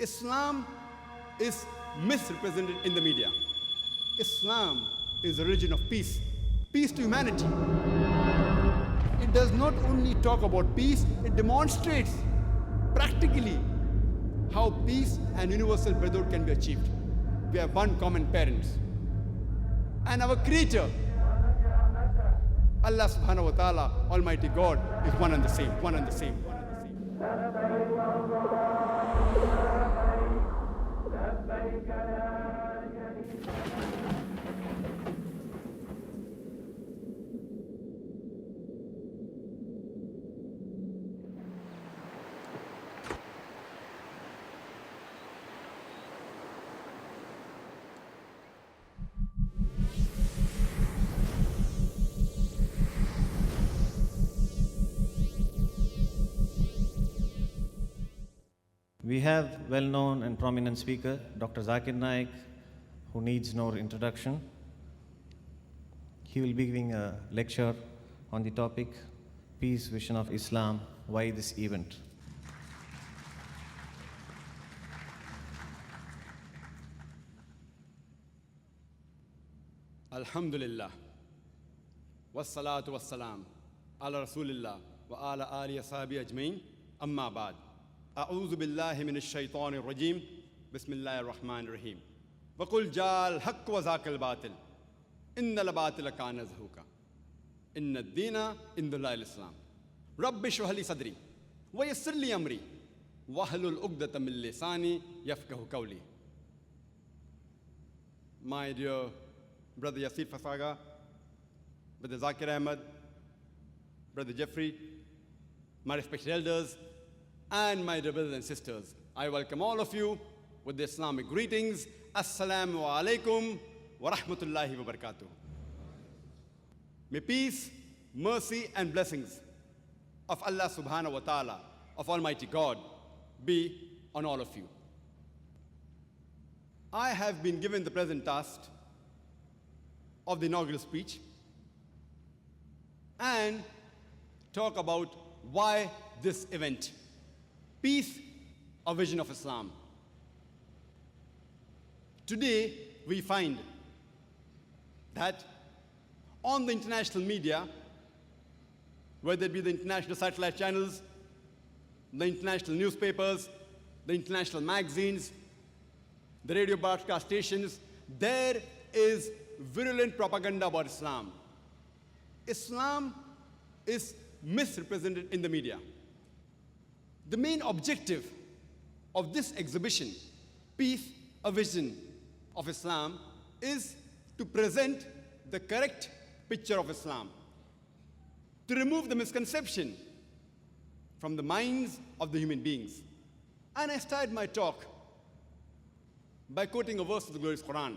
Islam is misrepresented in the media. Islam is a religion of peace, peace to humanity. It does not only talk about peace, it demonstrates practically how peace and universal brotherhood can be achieved. We have one common parent. And our Creator, Allah subhanahu wa ta'ala, Almighty God, is one and the same, one and the same, one and the same. We have well-known and prominent speaker, Dr. Zakir Naik, who needs no introduction. He will be giving a lecture on the topic, Peace Vision of Islam, why this event? Alhamdulillah, wassalatu wassalam, ala rasulillah, wa ala alihi ashabi ajmain, amma ba'd. أعوذ بالله من الشيطان الرجيم بسم الله الرحمن الرحيم وقل جاء الحق وزهق الباطل إن الباطل كان زهوقا إن الدين عند الله الإسلام رب اشرح لي صدري ويسر لي أمري واحلل عقدة من لساني يفقهوا قولي. My dear brother Yasir Fasaga, brother Zakir Ahmed, brother Jeffrey, my respected elders, and my dear brothers and sisters, I welcome all of you with the Islamic greetings. Assalamu alaikum wa rahmatullahi wa barakatuh. May peace, mercy, and blessings of Allah subhanahu wa ta'ala, of Almighty God, be on all of you. I have been given the present task of the inaugural speech and talk about why this event. Peace, a vision of Islam. Today, we find that on the international media, whether it be the international satellite channels, the international newspapers, the international magazines, the radio broadcast stations, there is virulent propaganda about Islam. Islam is misrepresented in the media. The main objective of this exhibition, Peace, a Vision of Islam, is to present the correct picture of Islam, to remove the misconception from the minds of the human beings. And I started my talk by quoting a verse of the glorious Quran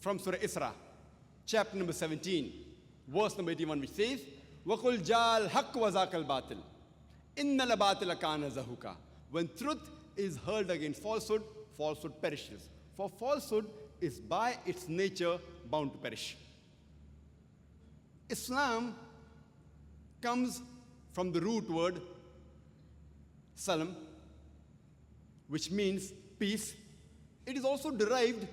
from Surah Isra, chapter number 17, verse number 81, which says, وَقُلْ جَاءَ الْحَقُّ وَزَهَقَ الْبَاطِلُ إِنَّ الْبَاطِلَ كَانَ زَهُوقًا. When truth is hurled against falsehood, falsehood perishes. For falsehood is by its nature bound to perish. Islam comes from the root word salam, which means peace. It is also derived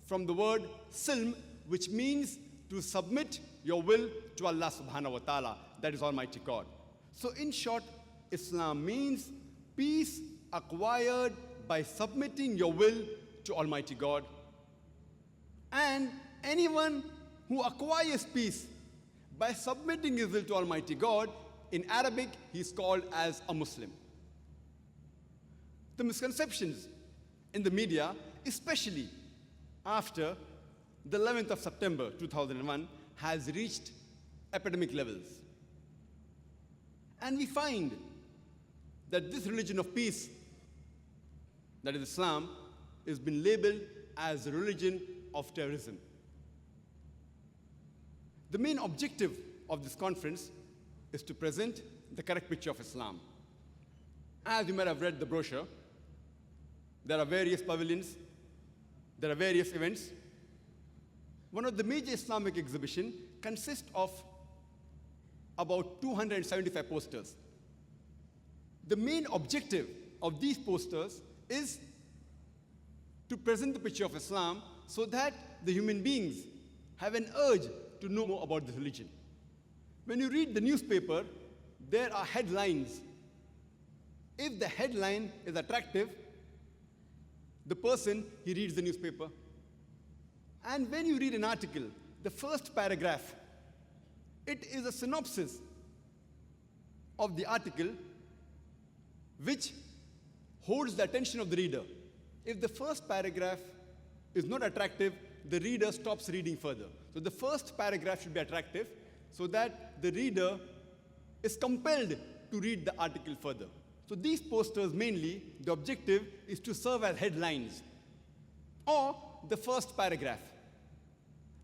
from the word silm, which means to submit your will to Allah subhanahu wa ta'ala, that is Almighty God. So in short, Islam means peace acquired by submitting your will to Almighty God. And anyone who acquires peace by submitting his will to Almighty God, in Arabic, he is called as a Muslim. The misconceptions in the media, especially after the 11th of September 2001, has reached epidemic levels. And we find that this religion of peace, that is Islam, has been labeled as a religion of terrorism. The main objective of this conference is to present the correct picture of Islam. As you might have read the brochure, there are various pavilions, there are various events. One of the major Islamic exhibitions consists of about 275 posters. The main objective of these posters is to present the picture of Islam so that the human beings have an urge to know more about this religion. When you read the newspaper, there are headlines. If the headline is attractive, the person, he reads the newspaper. And when you read an article, the first paragraph, it is a synopsis of the article which holds the attention of the reader. If the first paragraph is not attractive, the reader stops reading further. So the first paragraph should be attractive so that the reader is compelled to read the article further. So these posters mainly, the objective is to serve as headlines or the first paragraph.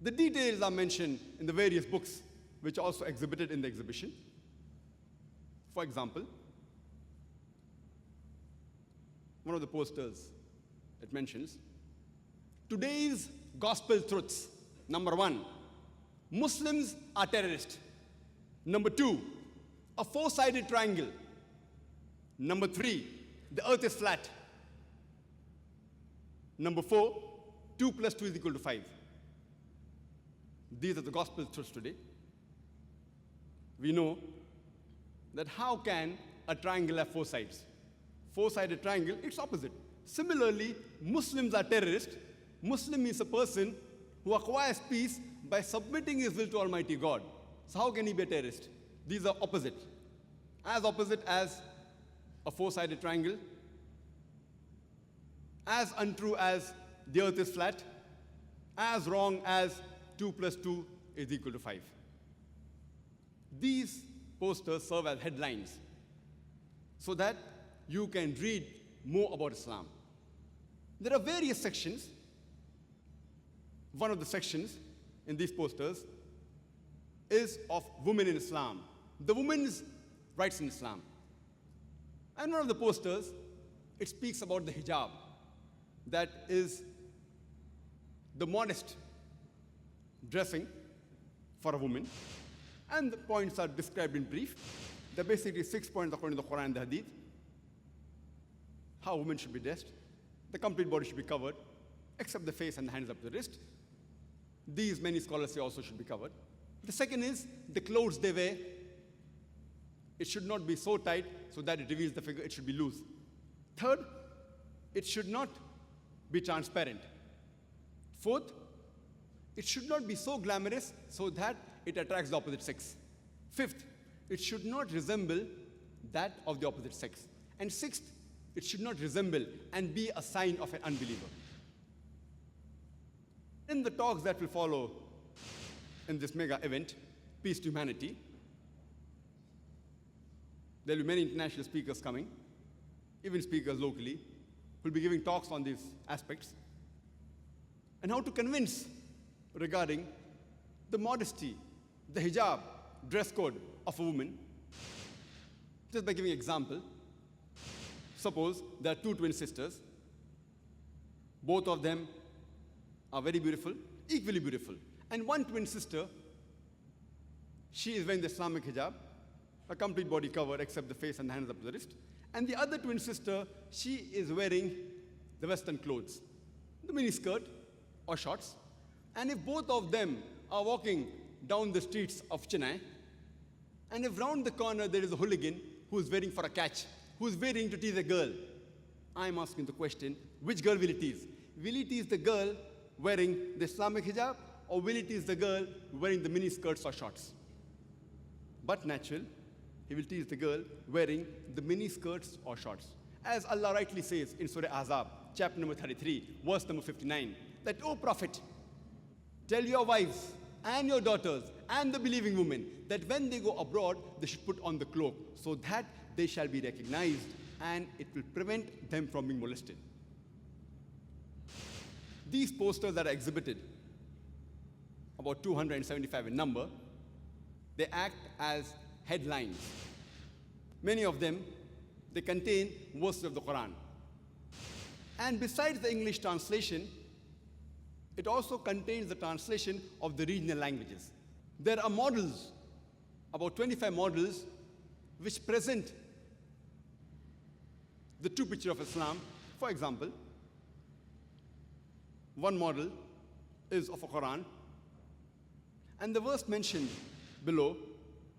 The details are mentioned in the various books which are also exhibited in the exhibition. For example, one of the posters, it mentions, today's gospel truths. Number 1, Muslims are terrorists. Number 2, a four-sided triangle. Number 3, the earth is flat. Number 4, 2 plus 2 is equal to 5. These are the gospel truths today. We know that how can a triangle have 4 sides? Four-sided triangle, it's opposite. Similarly, Muslims are terrorists. Muslim is a person who acquires peace by submitting his will to Almighty God. So how can he be a terrorist? These are opposite. As opposite as a four-sided triangle, as untrue as the earth is flat, as wrong as 2 plus 2 is equal to 5. These posters serve as headlines so that you can read more about Islam. There are various sections. One of the sections in these posters is of women in Islam, the women's rights in Islam. And one of the posters, it speaks about the hijab, that is the modest dressing for a woman. And the points are described in brief. There are basically 6 points according to the Quran and the Hadith. How women should be dressed. The complete body should be covered, except the face and the hands up to the wrist. These, many scholars say, also should be covered. The second is the clothes they wear. It should not be so tight so that it reveals the figure. It should be loose. Third, it should not be transparent. Fourth, it should not be so glamorous so that it attracts the opposite sex. Fifth, it should not resemble that of the opposite sex. And sixth, it should not resemble and be a sign of an unbeliever. In the talks that will follow in this mega event, Peace to Humanity, there will be many international speakers coming, even speakers locally, who will be giving talks on these aspects, and how to convince regarding the modesty, the hijab, dress code of a woman. Just by giving an example, suppose there are 2 twin sisters. Both of them are very beautiful, equally beautiful. And one twin sister, she is wearing the Islamic hijab, a complete body covered except the face and the hands up to the wrist. And the other twin sister, she is wearing the Western clothes, the mini skirt or shorts. And if both of them are walking down the streets of Chennai, and if round the corner there is a hooligan who is waiting for a catch, who is waiting to tease a girl, I'm asking the question, which girl will it tease? Will it tease the girl wearing the Islamic hijab, or will it tease the girl wearing the mini skirts or shorts? But natural, he will tease the girl wearing the mini skirts or shorts. As Allah rightly says in Surah Ahzab, chapter number 33, verse number 59, that, O Prophet, tell your wives and your daughters and the believing women that when they go abroad, they should put on the cloak so that they shall be recognized and it will prevent them from being molested. These posters that are exhibited, about 275 in number, they act as headlines. Many of them, they contain verses of the Quran. And besides the English translation, it also contains the translation of the regional languages. There are models, about 25 models, which present the true picture of Islam For example, one model is of a Quran, and the verse mentioned below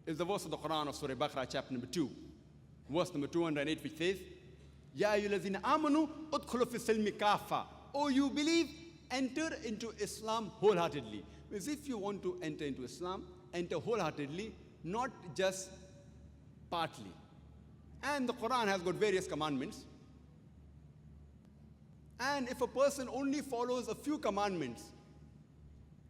is the verse of the Quran of Surah Baqarah, chapter number 2, verse number 208, which says, Ya ayyuhallazina amanu udkhulu fi silmi kafa. Oh, you believe, enter into Islam wholeheartedly. Because if you want to enter into Islam, enter wholeheartedly, not just partly. And the Quran has got various commandments. And if a person only follows a few commandments,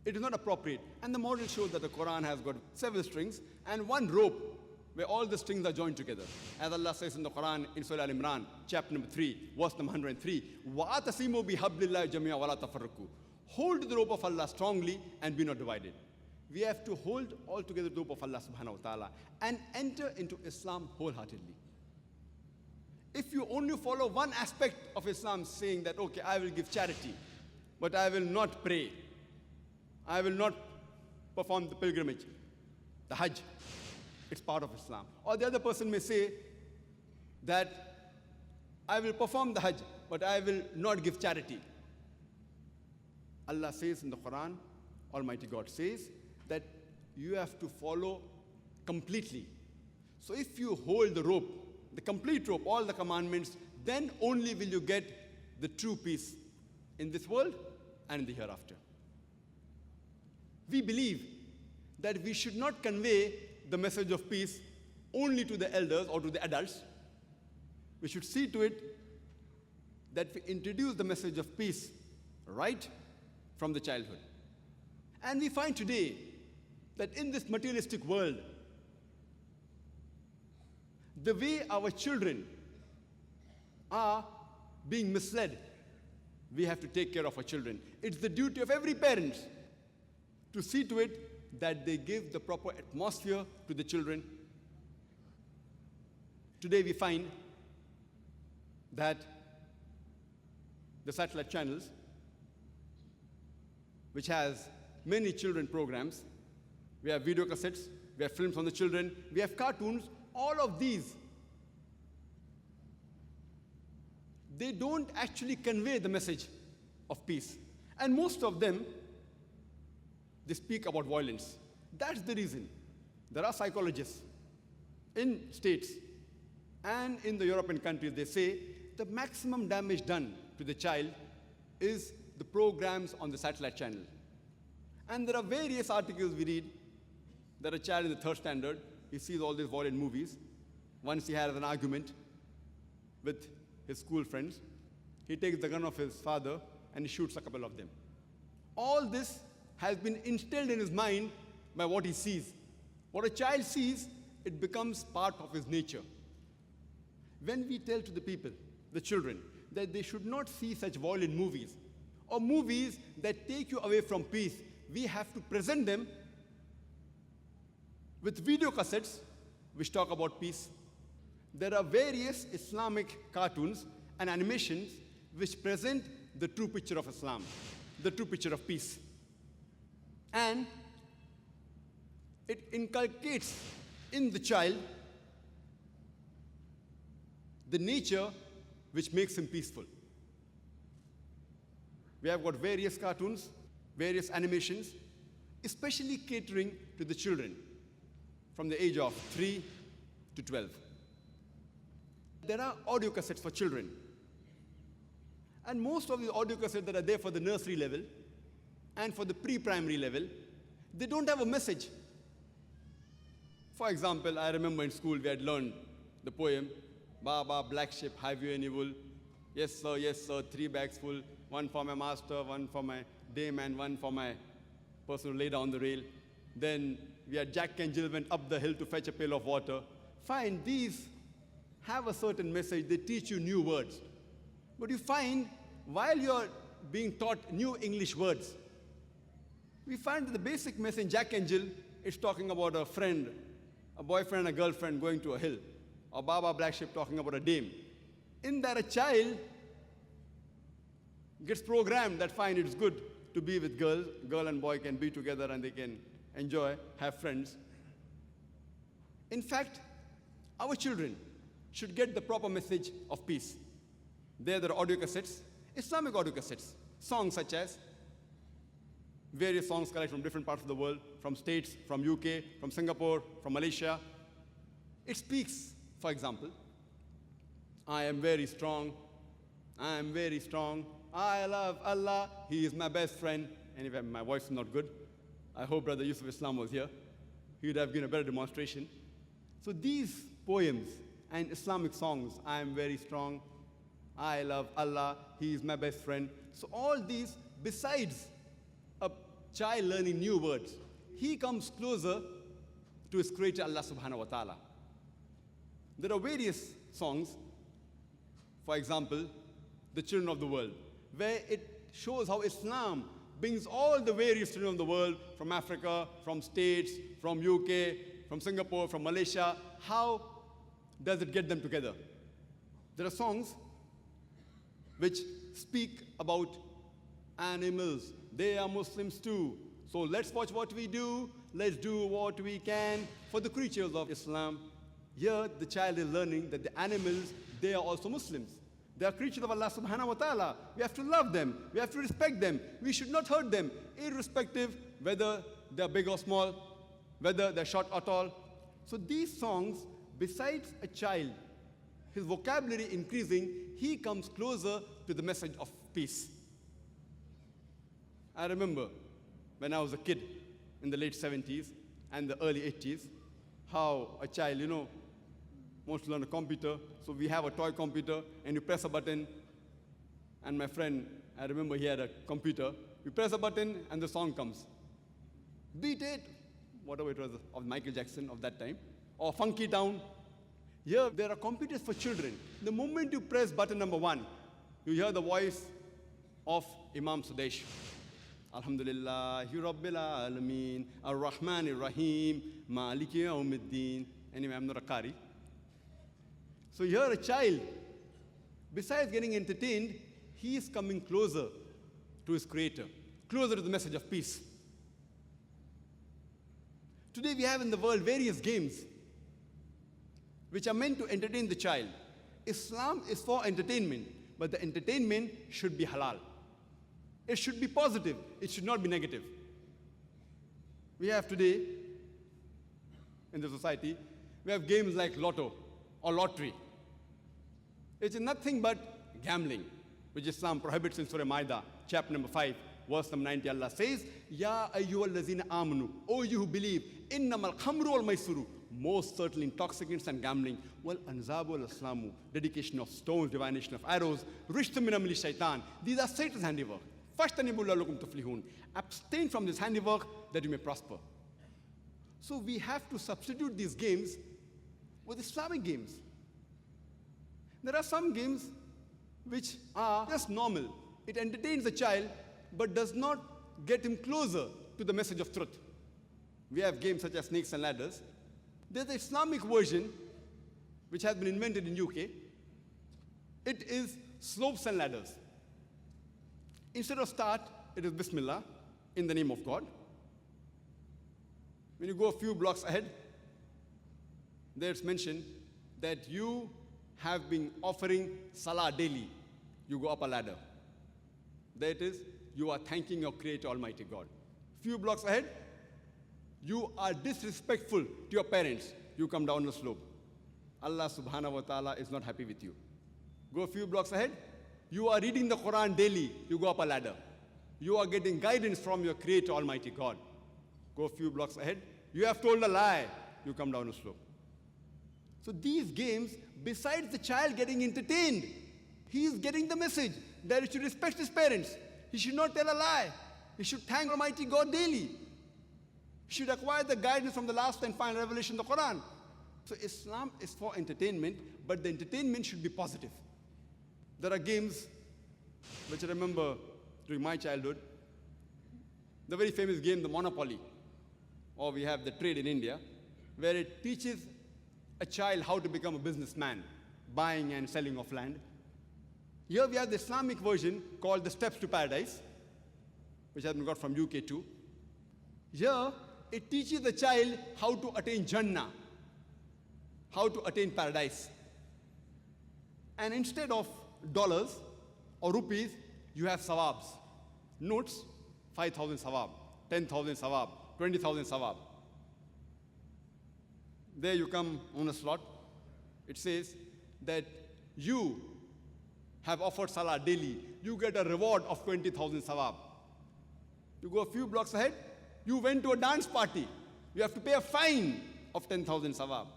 it is not appropriate. And the model shows that the Quran has got several strings and one rope where all the strings are joined together. As Allah says in the Quran in Surah Al-Imran, chapter number 3, verse number 103, وَأَتَصِمُوا بِحَبْلِ اللَّهِ جَمِيعًا وَلَا تَفَرَّقُوا. Hold the rope of Allah strongly and be not divided. We have to hold all together the rope of Allah subhanahu wa ta'ala and enter into Islam wholeheartedly. If you only follow one aspect of Islam, saying that, okay, I will give charity, but I will not pray, I will not perform the pilgrimage, the Hajj, it's part of Islam. Or the other person may say that I will perform the Hajj, but I will not give charity. Allah says in the Quran, Almighty God says, that you have to follow completely. So if you hold the rope, the complete rope, all the commandments, then only will you get the true peace in this world and in the hereafter. We believe that we should not convey the message of peace only to the elders or to the adults. We should see to it that we introduce the message of peace right from the childhood. And we find today that in this materialistic world, the way our children are being misled, we have to take care of our children. It's the duty of every parent to see to it that they give the proper atmosphere to the children. Today we find that the satellite channels, which has many children programs, we have video cassettes, we have films on the children, we have cartoons, all of these, they don't actually convey the message of peace. And most of them, they speak about violence. That's the reason. There are psychologists in States and in the European countries, they say the maximum damage done to the child is the programs on the satellite channel. And there are various articles we read that a child in the 3rd standard, he sees all these violent movies. Once he has an argument with his school friends, he takes the gun of his father and he shoots a couple of them. All this has been instilled in his mind by what he sees. What a child sees, it becomes part of his nature. When we tell to the people, the children, that they should not see such violent movies or movies that take you away from peace, we have to present them with video cassettes which talk about peace. There are various Islamic cartoons and animations which present the true picture of Islam, the true picture of peace. And it inculcates in the child the nature which makes him peaceful. We have got various cartoons, various animations, especially catering to the children from the age of 3 to 12. There are audio cassettes for children. And most of the audio cassettes that are there for the nursery level and for the pre-primary level, they don't have a message. For example, I remember in school we had learned the poem, Baba, black sheep, have you any wool? Yes, sir, 3 bags full, one for my master, one for my dame, and one for my person who lay down the rail. Then we had Jack and Jill went up the hill to fetch a pail of water. Fine, these have a certain message, they teach you new words. But you find, while you're being taught new English words, we find that the basic message in Jack and Jill is talking about a friend, a boyfriend and a girlfriend going to a hill, or Baba Black Sheep talking about a dame. In that a child gets programmed that fine, it's good to be with girl and boy can be together and they can enjoy, have friends. In fact, our children should get the proper message of peace. There are audio cassettes, Islamic audio cassettes, songs such as various songs collected from different parts of the world, from states, from UK, from Singapore, from Malaysia. It speaks, for example, I am very strong, I am very strong, I love Allah, He is my best friend. Anyway, my voice is not good. I hope Brother Yusuf Islam was here. He would have given a better demonstration. So these poems and Islamic songs, I am very strong, I love Allah, He is my best friend. So all these, besides a child learning new words, he comes closer to his creator Allah subhanahu wa ta'ala. There are various songs, for example, The Children of the World, where it shows how Islam brings all the various children of the world from Africa, from states, from UK, from Singapore, from Malaysia. How does it get them together? There are songs which speak about animals. They are Muslims too. So let's watch what we do. Let's do what we can for the creatures of Islam. Here, the child is learning that the animals, they are also Muslims. They are creatures of Allah subhanahu wa ta'ala. We have to love them. We have to respect them. We should not hurt them, irrespective whether they are big or small, whether they're short or tall. So these songs, besides a child, his vocabulary increasing, he comes closer to the message of peace. I remember when I was a kid in the late 70s and the early 80s, how a child, wants to learn a computer. So we have a toy computer, and you press a button. And my friend, I remember he had a computer. You press a button, and the song comes. Beat It, whatever it was of Michael Jackson of that time, or Funky Town. Here, there are computers for children. The moment you press button number 1, you hear the voice of Imam Sudesh. Alhamdulillahi Rabbil Alameen, Ar-Rahman Ar-Rahim, Maliki Yawmiddin. Anyway, I'm not a Qari. So here a child, besides getting entertained, he is coming closer to his creator, closer to the message of peace. Today we have in the world various games which are meant to entertain the child. Islam is for entertainment, but the entertainment should be halal. It should be positive. It should not be negative. We have today, in the society, we have games like lotto or lottery. It is nothing but gambling, which Islam prohibits in Surah Maida, chapter number 5, verse number 90. Allah says, Ya ayyuhallazina amanu, O you who believe, innamal khamru wal maisuru, most certainly intoxicants and gambling, wal anzabu wal aslamu, dedication of stones, divination of arrows, rishtum min amali shaitan. These are Satan's handiwork. Fashtanibu la'allakum tuflihun. Abstain from this handiwork that you may prosper. So we have to substitute these games with Islamic games. There are some games which are just normal. It entertains the child, but does not get him closer to the message of truth. We have games such as Snakes and Ladders. There's the Islamic version, which has been invented in UK. It is Slopes and Ladders. Instead of start, it is Bismillah, in the name of God. When you go a few blocks ahead, there it's mentioned that you have been offering salah daily. You go up a ladder. There it is, you are thanking your Creator Almighty God. Few blocks ahead, you are disrespectful to your parents. You come down the slope. Allah subhanahu wa ta'ala is not happy with you. Go a few blocks ahead, you are reading the Quran daily. You go up a ladder. You are getting guidance from your Creator Almighty God. Go a few blocks ahead, you have told a lie. You come down a slope. So these games, besides the child getting entertained, he is getting the message that he should respect his parents. He should not tell a lie. He should thank Almighty God daily. He should acquire the guidance from the last and final revelation, the Quran. So Islam is for entertainment, but the entertainment should be positive. There are games which I remember during my childhood. The very famous game, the Monopoly, or we have the trade in India, where it teaches a child how to become a businessman, buying and selling of land. Here we have the Islamic version called the Steps to Paradise, which has been got from UK too. Here, it teaches the child how to attain Jannah, how to attain paradise. And instead of dollars or rupees, you have sawabs. Notes, 5,000 sawab, 10,000 sawab, 20,000 sawab. There you come on a slot. It says that you have offered salah daily. You get a reward of 20,000 sawab. You go a few blocks ahead, you went to a dance party. You have to pay a fine of 10,000 sawab.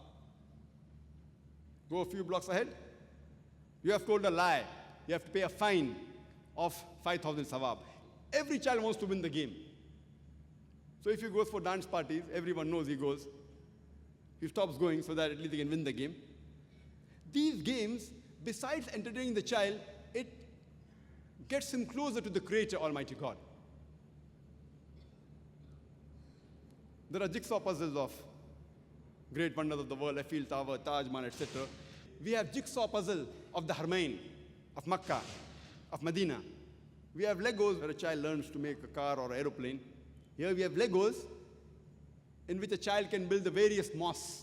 Go a few blocks ahead, you have told a lie. You have to pay a fine of 5,000 sawab. Every child wants to win the game. So if he goes for dance parties, everyone knows he goes. He stops going so that at least he can win the game. These games, besides entertaining the child, it gets him closer to the Creator, Almighty God. There are jigsaw puzzles of great wonders of the world, Eiffel Tower, Taj Mahal, etc. We have jigsaw puzzle of the Haramain, of Makkah, of Medina. We have Legos where a child learns to make a car or an aeroplane. Here we have Legos in which a child can build the various mosques.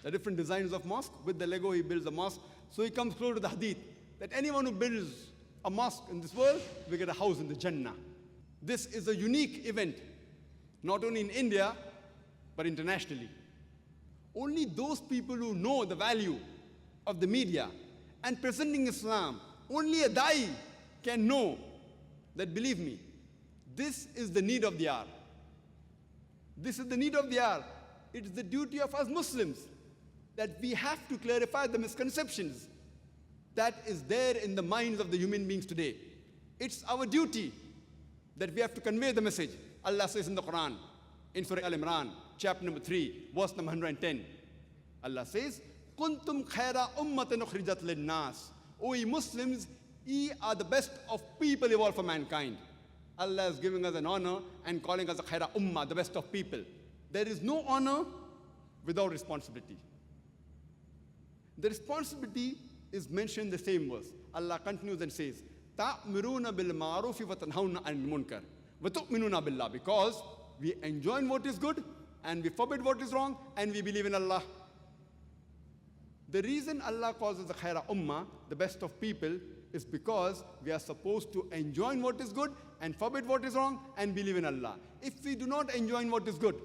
The different designs of mosque. With the Lego he builds a mosque. So he comes close to the hadith that anyone who builds a mosque in this world will get a house in the Jannah. This is a unique event, not only in India, but internationally. Only those people who know the value of the media and presenting Islam, only a da'i can know that, believe me, this is the need of the hour. This is the need of the hour. It is the duty of us Muslims that we have to clarify the misconceptions that is there in the minds of the human beings today. It's our duty that we have to convey the message. Allah says in the Quran, in Surah Al-Imran, chapter number 3, verse number 110, Allah says, Kuntum khaira ummatan ukhrijat lin-nas. O ye Muslims, ye are the best of people evolved for mankind. Allah is giving us an honor and calling us a khaira ummah, the best of people. There is no honor without responsibility. The responsibility is mentioned in the same verse. Allah continues and says, Ta'miruna bil ma'rufi wa tanhauna 'anil munkar wa tu'minuna billah, because we enjoin what is good and we forbid what is wrong and we believe in Allah. The reason Allah calls us the khaira ummah, the best of people, is because we are supposed to enjoin what is good and forbid what is wrong and believe in Allah. If we do not enjoin what is good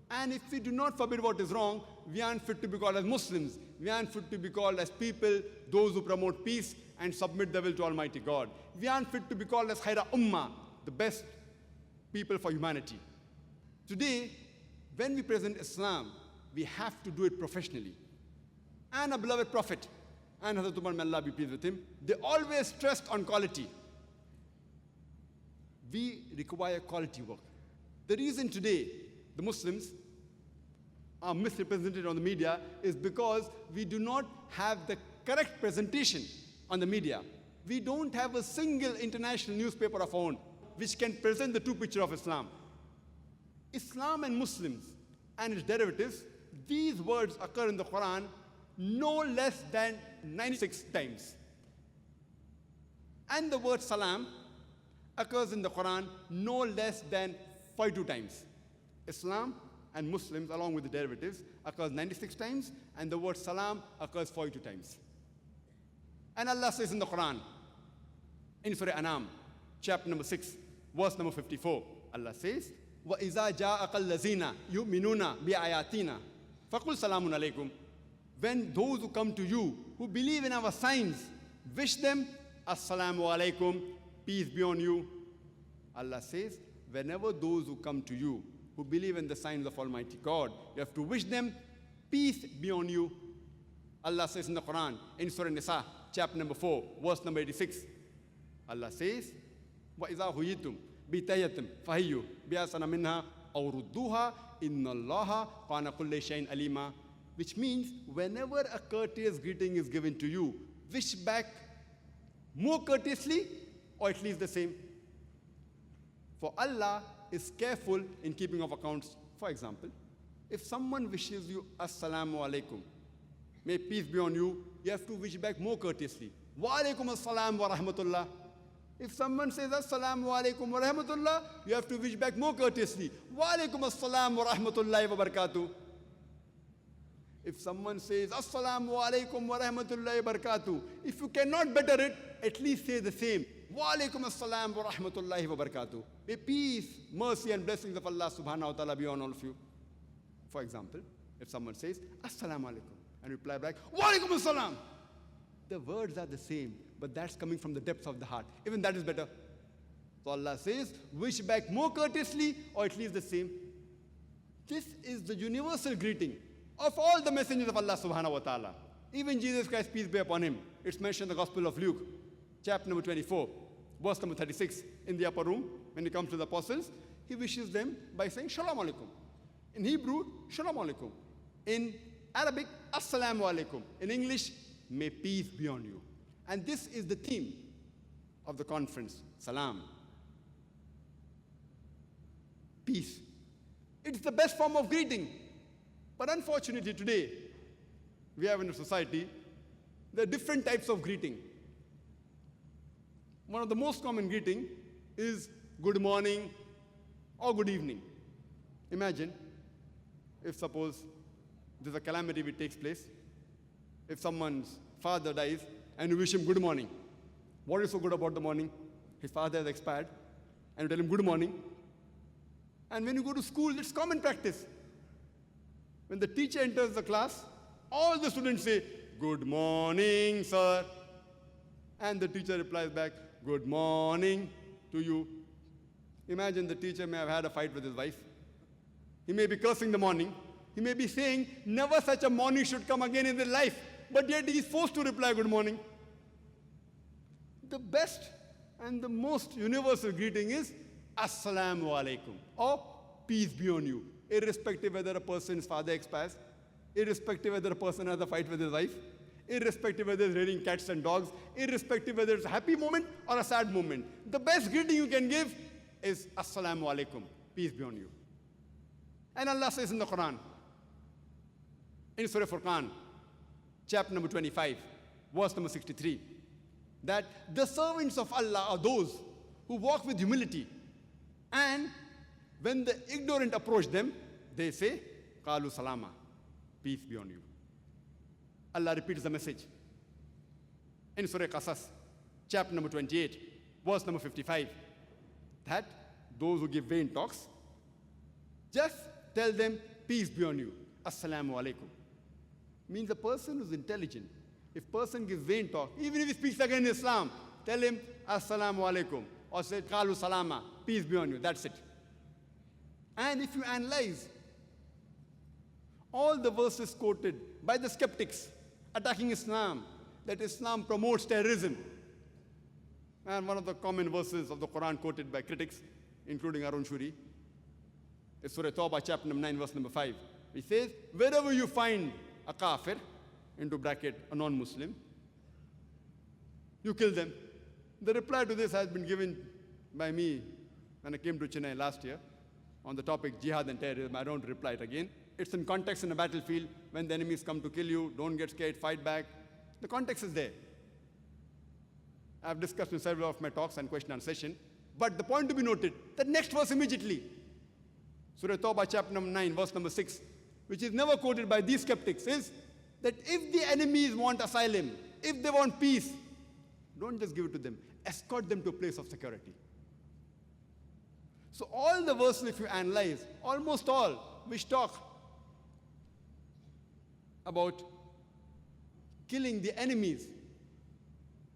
and if we do not forbid what is wrong, we aren't fit to be called as Muslims. We aren't fit to be called as people, those who promote peace and submit their will to Almighty God. We aren't fit to be called as khaira ummah, the best people for humanity. Today, when we present Islam, we have to do it professionally. And a beloved Prophet, and Hazrat Umar, may Allah be pleased with him, they always stressed on quality. We require quality work. The reason today the Muslims are misrepresented on the media is because we do not have the correct presentation on the media. We don't have a single international newspaper of our own which can present the true picture of Islam. Islam and Muslims and its derivatives, these words occur in the Quran no less than 96 times. And the word salam occurs in the Quran no less than 42 times. Islam and Muslims, along with the derivatives, occurs 96 times, and the word salam occurs 42 times. And Allah says in the Quran, in Surah Anam, chapter number 6, verse number 54, Allah says, وَإِذَا جَاءَكَ الَّذِينَ يُؤْمِنُونَ بِآيَاتِنَا فَقُلْ سَلَامٌ عَلَيْكُمْ. When those who come to you, who believe in our signs, wish them, Assalamu alaikum, peace be on you. Allah says, whenever those who come to you, who believe in the signs of Almighty God, you have to wish them, peace be on you. Allah says in the Quran, in Surah Nisa, chapter number 4, verse number 86, Allah says, وَإِذَا هُيِّتُمْ بِتَيَّةٍ فَهِيُّ بِأَحْسَنَ مِنْهَا أَوْ رُدُّوهَا إِنَّ اللَّهَ كَانَ كُلَّ شَيْءٍ عَلِيمًا. Which means, whenever a courteous greeting is given to you, wish back more courteously, or at least the same. For Allah is careful in keeping of accounts. For example, if someone wishes you Assalamu alaikum, may peace be on you, you have to wish back more courteously. Wa alaikum assalam wa rahmatullah. If someone says Assalamu alaikum wa rahmatullah, you have to wish back more courteously. Wa alaikum assalam wa rahmatullahi wa barakatuh. If someone says, Assalamu alaikum wa rahmatullahi wa barakatuh, if you cannot better it, at least say the same. Wa alaikum assalam wa rahmatullahi wa barakatuh. May peace, mercy and blessings of Allah subhanahu wa ta'ala be on all of you. For example, if someone says, Assalamu alaikum, and reply back, Wa alaikum assalam. The words are the same, but that's coming from the depths of the heart. Even that is better. So Allah says, wish back more courteously or at least the same. This is the universal greeting of all the messengers of Allah subhanahu wa ta'ala. Even Jesus Christ, peace be upon him. It's mentioned in the Gospel of Luke, chapter number 24, verse number 36. In the upper room, when he comes to the apostles, he wishes them by saying, Shalom alaikum. In Hebrew, Shalom alaikum. In Arabic, Assalamu alaikum. In English, may peace be on you. And this is the theme of the conference, Salam. Peace. It's the best form of greeting. But unfortunately today, we have in a society, there are different types of greeting. One of the most common greeting is good morning or good evening. Imagine if suppose there's a calamity which takes place, if someone's father dies and you wish him good morning. What is so good about the morning? His father has expired and you tell him good morning. And when you go to school, it's common practice. When the teacher enters the class, all the students say, good morning, sir. And the teacher replies back, good morning to you. Imagine the teacher may have had a fight with his wife. He may be cursing the morning. He may be saying, never such a morning should come again in his life. But yet he is forced to reply good morning. The best and the most universal greeting is Assalamu alaikum, or peace be on you, irrespective whether a person's father expires, irrespective whether a person has a fight with his wife, irrespective whether it's raining cats and dogs, irrespective whether it's a happy moment or a sad moment. The best greeting you can give is Assalamu alaikum, peace be on you. And Allah says in the Quran, in Surah Furqan, chapter number 25, verse number 63, that the servants of Allah are those who walk with humility. And when the ignorant approach them, they say, Qalu salama, peace be on you. Allah repeats the message. In Surah Qasas, chapter number 28, verse number 55, that those who give vain talks, just tell them, peace be on you. Assalamu alaikum. Means the person who's intelligent, if person gives vain talk, even if he speaks against Islam, tell him, Assalamu alaikum. Or say, Qalu salama, peace be on you. That's it. And if you analyze all the verses quoted by the skeptics attacking Islam, that Islam promotes terrorism. And one of the common verses of the Quran quoted by critics, including Arun Shuri, is Surah Tawbah, chapter number 9, verse number 5. It says, wherever you find a kafir, into bracket, a non-Muslim, you kill them. The reply to this has been given by me when I came to Chennai last year on the topic jihad and terrorism. I don't reply it again. It's in context in a battlefield. When the enemies come to kill you, don't get scared, fight back. The context is there. I've discussed in several of my talks and question and session. But the point to be noted, the next verse immediately, Surah Tawbah, chapter number 9, verse number 6, which is never quoted by these skeptics, is that if the enemies want asylum, if they want peace, don't just give it to them. Escort them to a place of security. So all the verses, if you analyze, almost all, which talk about killing the enemies,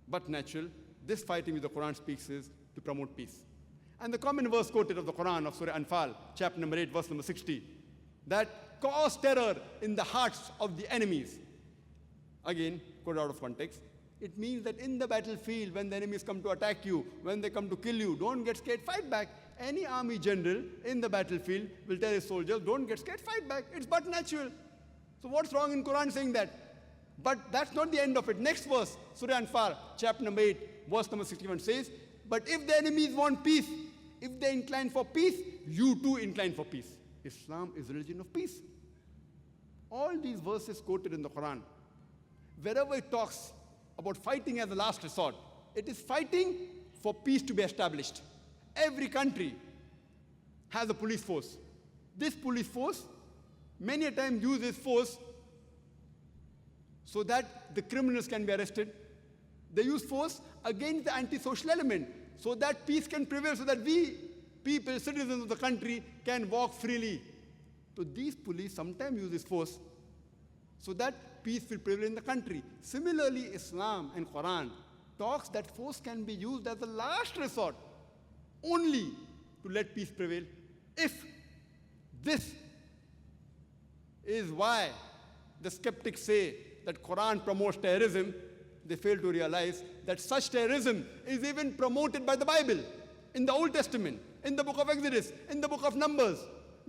but natural, this fighting which the Quran speaks is to promote peace. And the common verse quoted of the Quran of Surah Anfal, chapter number 8, verse number 60, that cause terror in the hearts of the enemies. Again, quoted out of context. It means that in the battlefield, when the enemies come to attack you, when they come to kill you, don't get scared, fight back. Any army general in the battlefield will tell his soldiers, don't get scared, fight back. It's but natural. So what's wrong in Quran saying that? But that's not the end of it. Next verse, Surah Anfal, chapter number 8, verse number 61 says, but if the enemies want peace, if they incline for peace, you too incline for peace. Islam is a religion of peace. All these verses quoted in the Quran, wherever it talks about fighting as a last resort, it is fighting for peace to be established. Every country has a police force. This police force many a time uses force so that the criminals can be arrested. They use force against the antisocial element so that peace can prevail, so that we, people, citizens of the country, can walk freely. So these police sometimes use this force so that peace will prevail in the country. Similarly, Islam and Quran talks that force can be used as a last resort only to let peace prevail. If this is why the skeptics say that Quran promotes terrorism, they fail to realize that such terrorism is even promoted by the Bible, in the Old Testament, in the book of Exodus, in the book of Numbers.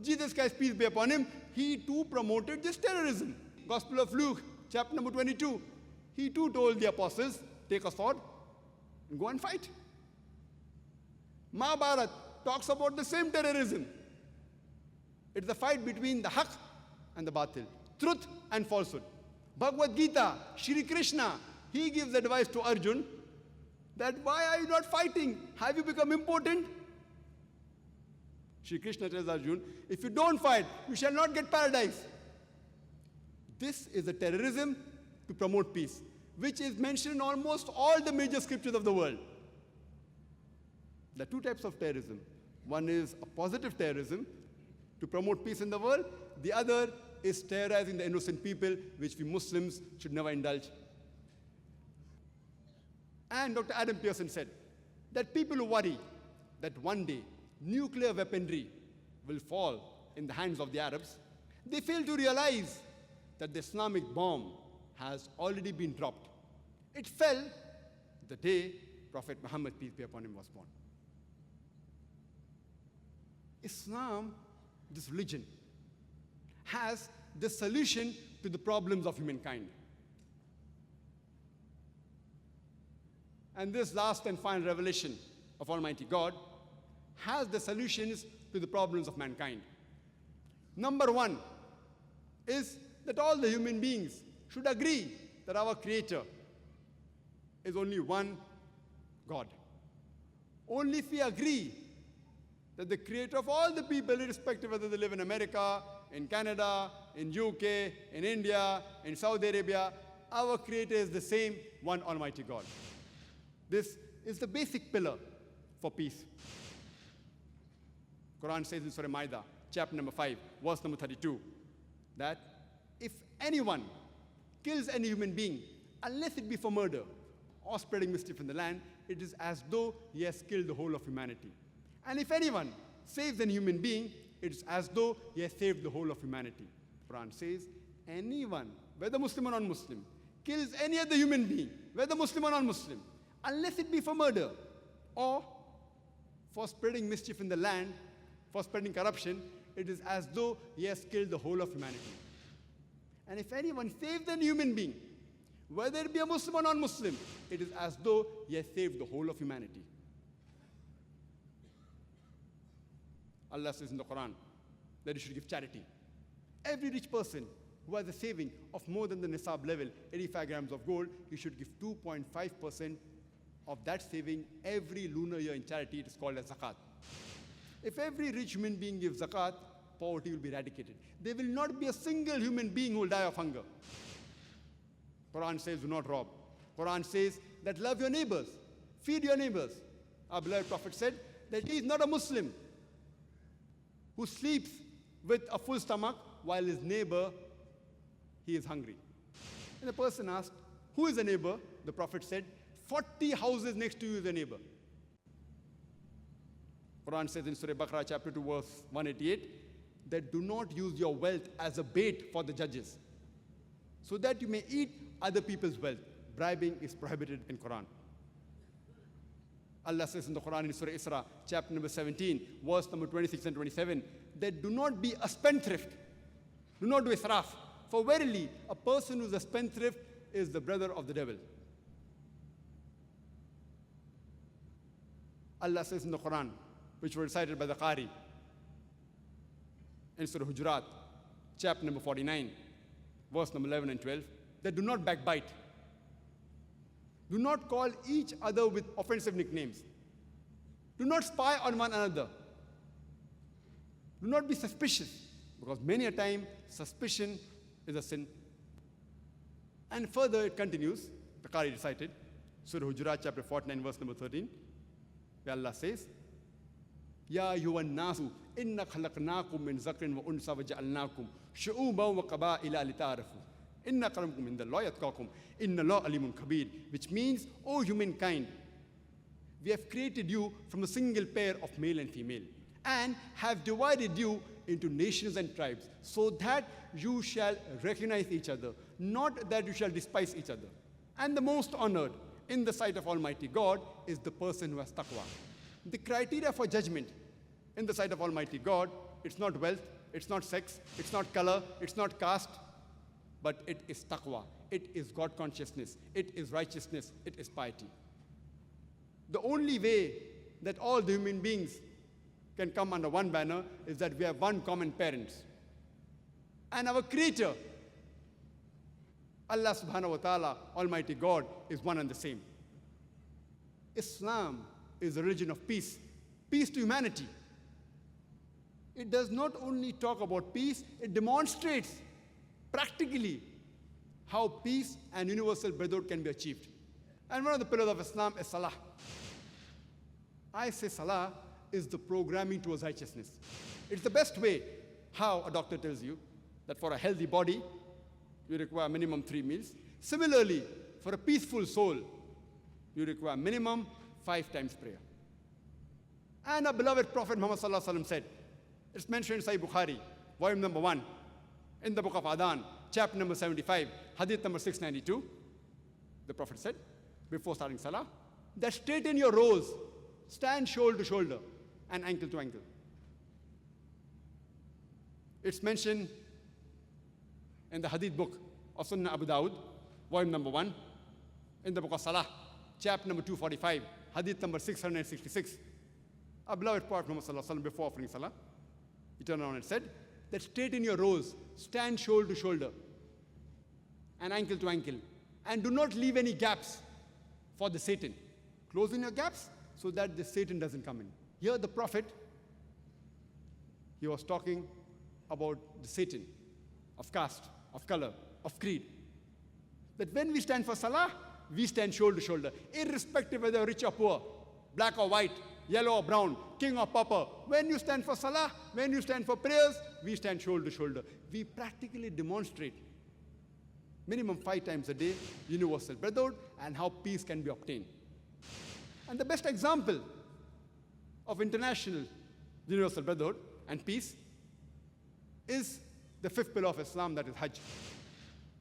Jesus Christ, peace be upon him, he too promoted this terrorism. Gospel of Luke, chapter number 22, he too told the apostles, take a sword and go and fight. Mahabharata talks about the same terrorism. It's the fight between the haq and the batil, truth and falsehood. Bhagavad Gita, Shri Krishna, he gives advice to Arjun that why are you not fighting? Have you become important? Shri Krishna tells Arjun, if you don't fight, you shall not get paradise. This is a terrorism to promote peace, which is mentioned in almost all the major scriptures of the world. There are two types of terrorism. One is a positive terrorism to promote peace in the world. The other is terrorizing the innocent people, which we Muslims should never indulge. And Dr. Adam Pearson said that people who worry that one day nuclear weaponry will fall in the hands of the Arabs, they fail to realize that the Islamic bomb has already been dropped. It fell the day Prophet Muhammad, peace be upon him, was born. Islam, this religion, has the solution to the problems of humankind. And this last and final revelation of Almighty God has the solutions to the problems of mankind. Number one is that all the human beings should agree that our Creator is only one God. Only if we agree that the Creator of all the people, irrespective whether they live in America, in Canada, in UK, in India, in Saudi Arabia, our Creator is the same one Almighty God. This is the basic pillar for peace. Quran says in Surah Ma'idah, chapter number 5, verse number 32, that if anyone kills any human being, unless it be for murder or spreading mischief in the land, it is as though he has killed the whole of humanity. And if anyone saves any human being, it is as though he has saved the whole of humanity. Quran says, anyone, whether Muslim or non-Muslim, kills any other human being, whether Muslim or non-Muslim, unless it be for murder or for spreading mischief in the land, for spreading corruption, it is as though he has killed the whole of humanity. And if anyone saves any human being, whether it be a Muslim or non-Muslim, it is as though he has saved the whole of humanity. Allah says in the Quran that you should give charity. Every rich person who has a saving of more than the nisab level, 85 grams of gold, he should give 2.5% of that saving every lunar year in charity. It is called as zakat. If every rich human being gives zakat, poverty will be eradicated. There will not be a single human being who will die of hunger. Quran says, do not rob. Quran says that love your neighbors, feed your neighbors. Our beloved Prophet said that he is not a Muslim who sleeps with a full stomach while his neighbor, he is hungry. And the person asked, who is a neighbor? The Prophet said, 40 houses next to you is a neighbor. Quran says in Surah Baqarah chapter 2 verse 188 that do not use your wealth as a bait for the judges so that you may eat other people's wealth. Bribing is prohibited in Quran. Allah says in the Quran in Surah Isra chapter number 17 verse number 26 and 27 that do not be a spendthrift. Do not do israf. For verily a person who is a spendthrift is the brother of the devil. Allah says in the Quran, which were recited by the Qari, in Surah Hujurat, chapter number 49, verse number 11 and 12, that do not backbite. Do not call each other with offensive nicknames. Do not spy on one another. Do not be suspicious, because many a time suspicion is a sin. And further it continues, the Qari recited, Surah Hujurat chapter 49 verse number 13, where Allah says, Ya ayyuhan nasu inna khalaqnakum min zakrin wa unsa wa ja'alnakum shu'uban wa qaba'ila lita'arafu. Inna akramakum indallahi atqakum. Inna Allaha alimun kabir. Which means, O humankind, we have created you from a single pair of male and female, and have divided you into nations and tribes, so that you shall recognize each other, not that you shall despise each other. And the most honored in the sight of Almighty God is the person who has taqwa. The criteria for judgment in the sight of Almighty God, it's not wealth, it's not sex, it's not color, it's not caste, but it is taqwa, it is God consciousness, it is righteousness, it is piety. The only way that all the human beings can come under one banner is that we have one common parent. And our Creator, Allah subhanahu wa ta'ala, Almighty God, is one and the same. Islam is a religion of peace, peace to humanity. It does not only talk about peace, it demonstrates practically how peace and universal brotherhood can be achieved. And one of the pillars of Islam is Salah. I say Salah is the programming towards righteousness. It's the best way how a doctor tells you that for a healthy body, you require minimum 3 meals. Similarly, for a peaceful soul, you require minimum 5 times prayer. And our beloved Prophet Muhammad sallallahu alaihi wasallam said, it's mentioned in Sahih Bukhari, volume number 1, in the book of Adhan, chapter number 75, hadith number 692. The Prophet said, before starting Salah, that straighten your rows, stand shoulder to shoulder and ankle to ankle. It's mentioned in the hadith book of Sunnah Abu Dawud, volume number 1, in the book of Salah, chapter number 245, hadith number 666. Our beloved Prophet Muhammad sallallahu alaihi wasallam, before offering Salah, he turned around and said that straighten your rows, stand shoulder to shoulder and ankle to ankle, and do not leave any gaps for the Satan. Close in your gaps so that the Satan doesn't come in. Here the Prophet, he was talking about the Satan of caste, of color, of creed. That when we stand for Salah, we stand shoulder to shoulder, irrespective whether rich or poor, black or white, yellow or brown, king or pauper. When you stand for Salah, when you stand for prayers, we stand shoulder to shoulder. We practically demonstrate minimum 5 times a day universal brotherhood and how peace can be obtained. And the best example of international universal brotherhood and peace is the 5th pillar of Islam, that is Hajj.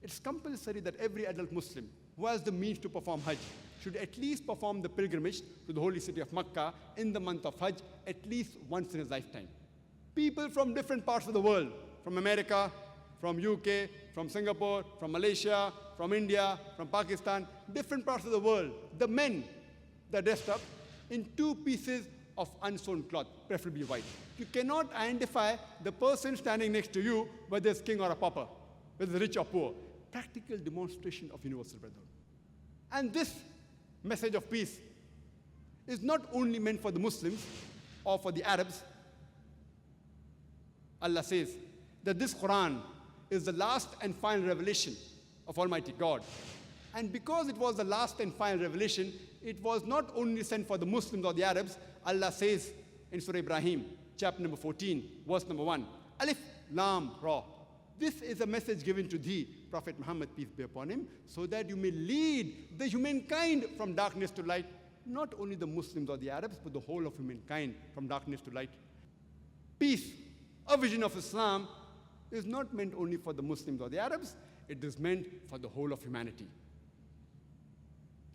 It's compulsory that every adult Muslim who has the means to perform Hajj should at least perform the pilgrimage to the holy city of Makkah in the month of Hajj at least once in his lifetime. People from different parts of the world, from America, from UK, from Singapore, from Malaysia, from India, from Pakistan, different parts of the world, the men, they're dressed up in 2 pieces of unsewn cloth, preferably white. You cannot identify the person standing next to you, whether it's king or a pauper, whether it's rich or poor. Practical demonstration of universal brotherhood. And this message of peace is not only meant for the Muslims or for the Arabs. Allah says that this Quran is the last and final revelation of Almighty God. And because it was the last and final revelation, it was not only sent for the Muslims or the Arabs. Allah says in Surah Ibrahim, chapter number 14, verse number 1, Alif Lam Ra. This is a message given to thee, Prophet Muhammad, peace be upon him, so that you may lead the humankind from darkness to light, not only the Muslims or the Arabs, but the whole of humankind from darkness to light. Peace, a vision of Islam, is not meant only for the Muslims or the Arabs, it is meant for the whole of humanity.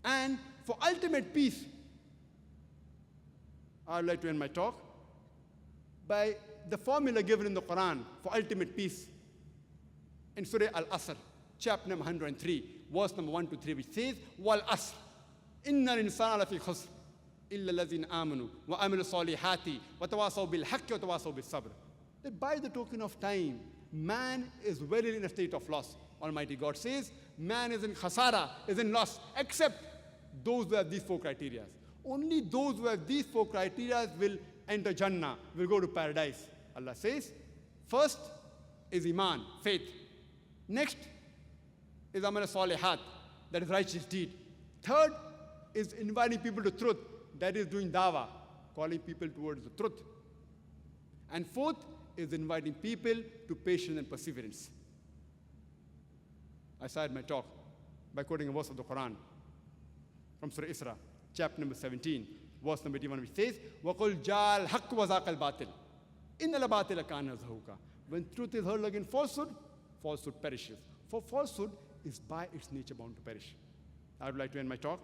And for ultimate peace, I'd like to end my talk by the formula given in the Quran for ultimate peace in Surah Al-Asr, chapter number 103, verse number 1 to 3, which says, Wal Asr, Inna al-insana lafi khusr, illa allazina amanu, wa amilu salihati, wa tawasaw bil haqqi wa tawasaw bil sabr. That by the token of time, man is very in a state of loss. Almighty God says, man is in khasara, is in loss, except those who have these 4 criteria. Only those who have these 4 criteria will enter Jannah, will go to paradise. Allah says, first is Iman, faith. Next is amal salihat, that is righteous deed. Third is inviting people to truth, that is doing dawah, calling people towards the truth. And fourth is inviting people to patience and perseverance. I started my talk by quoting a verse of the Quran from Surah Isra, chapter number 17, verse number 81, which says, وَقُلْ جَاءَ الْحَقُّ وَزَاقَ الْبَاطِلِ إِنَّ الْبَاطِلَ كَانَ زَهُوقًا. When truth is heard against falsehood, falsehood perishes. For falsehood is by its nature bound to perish. I would like to end my talk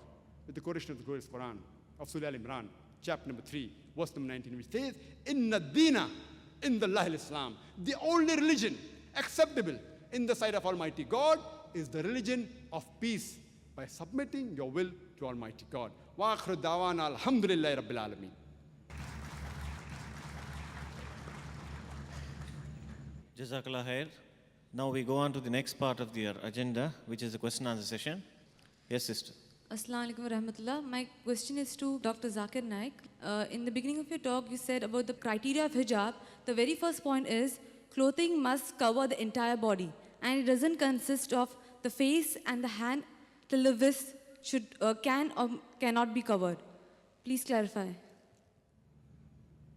with the quotation of the glorious Quran of Surah Al-Imran, chapter number 3, verse number 19, which says, Inna Dina in the Islam. The only religion acceptable in the sight of Almighty God is the religion of peace, by submitting your will to Almighty God. Wa akhiru da'wana alhamdulillahi rabbil alameen. Jazakallah khair. Now we go on to the next part of the agenda, which is the question and answer session. Yes, sister. Assalamu alaikum warahmatullah. My question is to Dr. Zakir Naik. In the beginning of your talk, you said about the criteria of hijab. The very first point is clothing must cover the entire body, and it doesn't consist of the face and the hand till the wrist can or cannot be covered. Please clarify.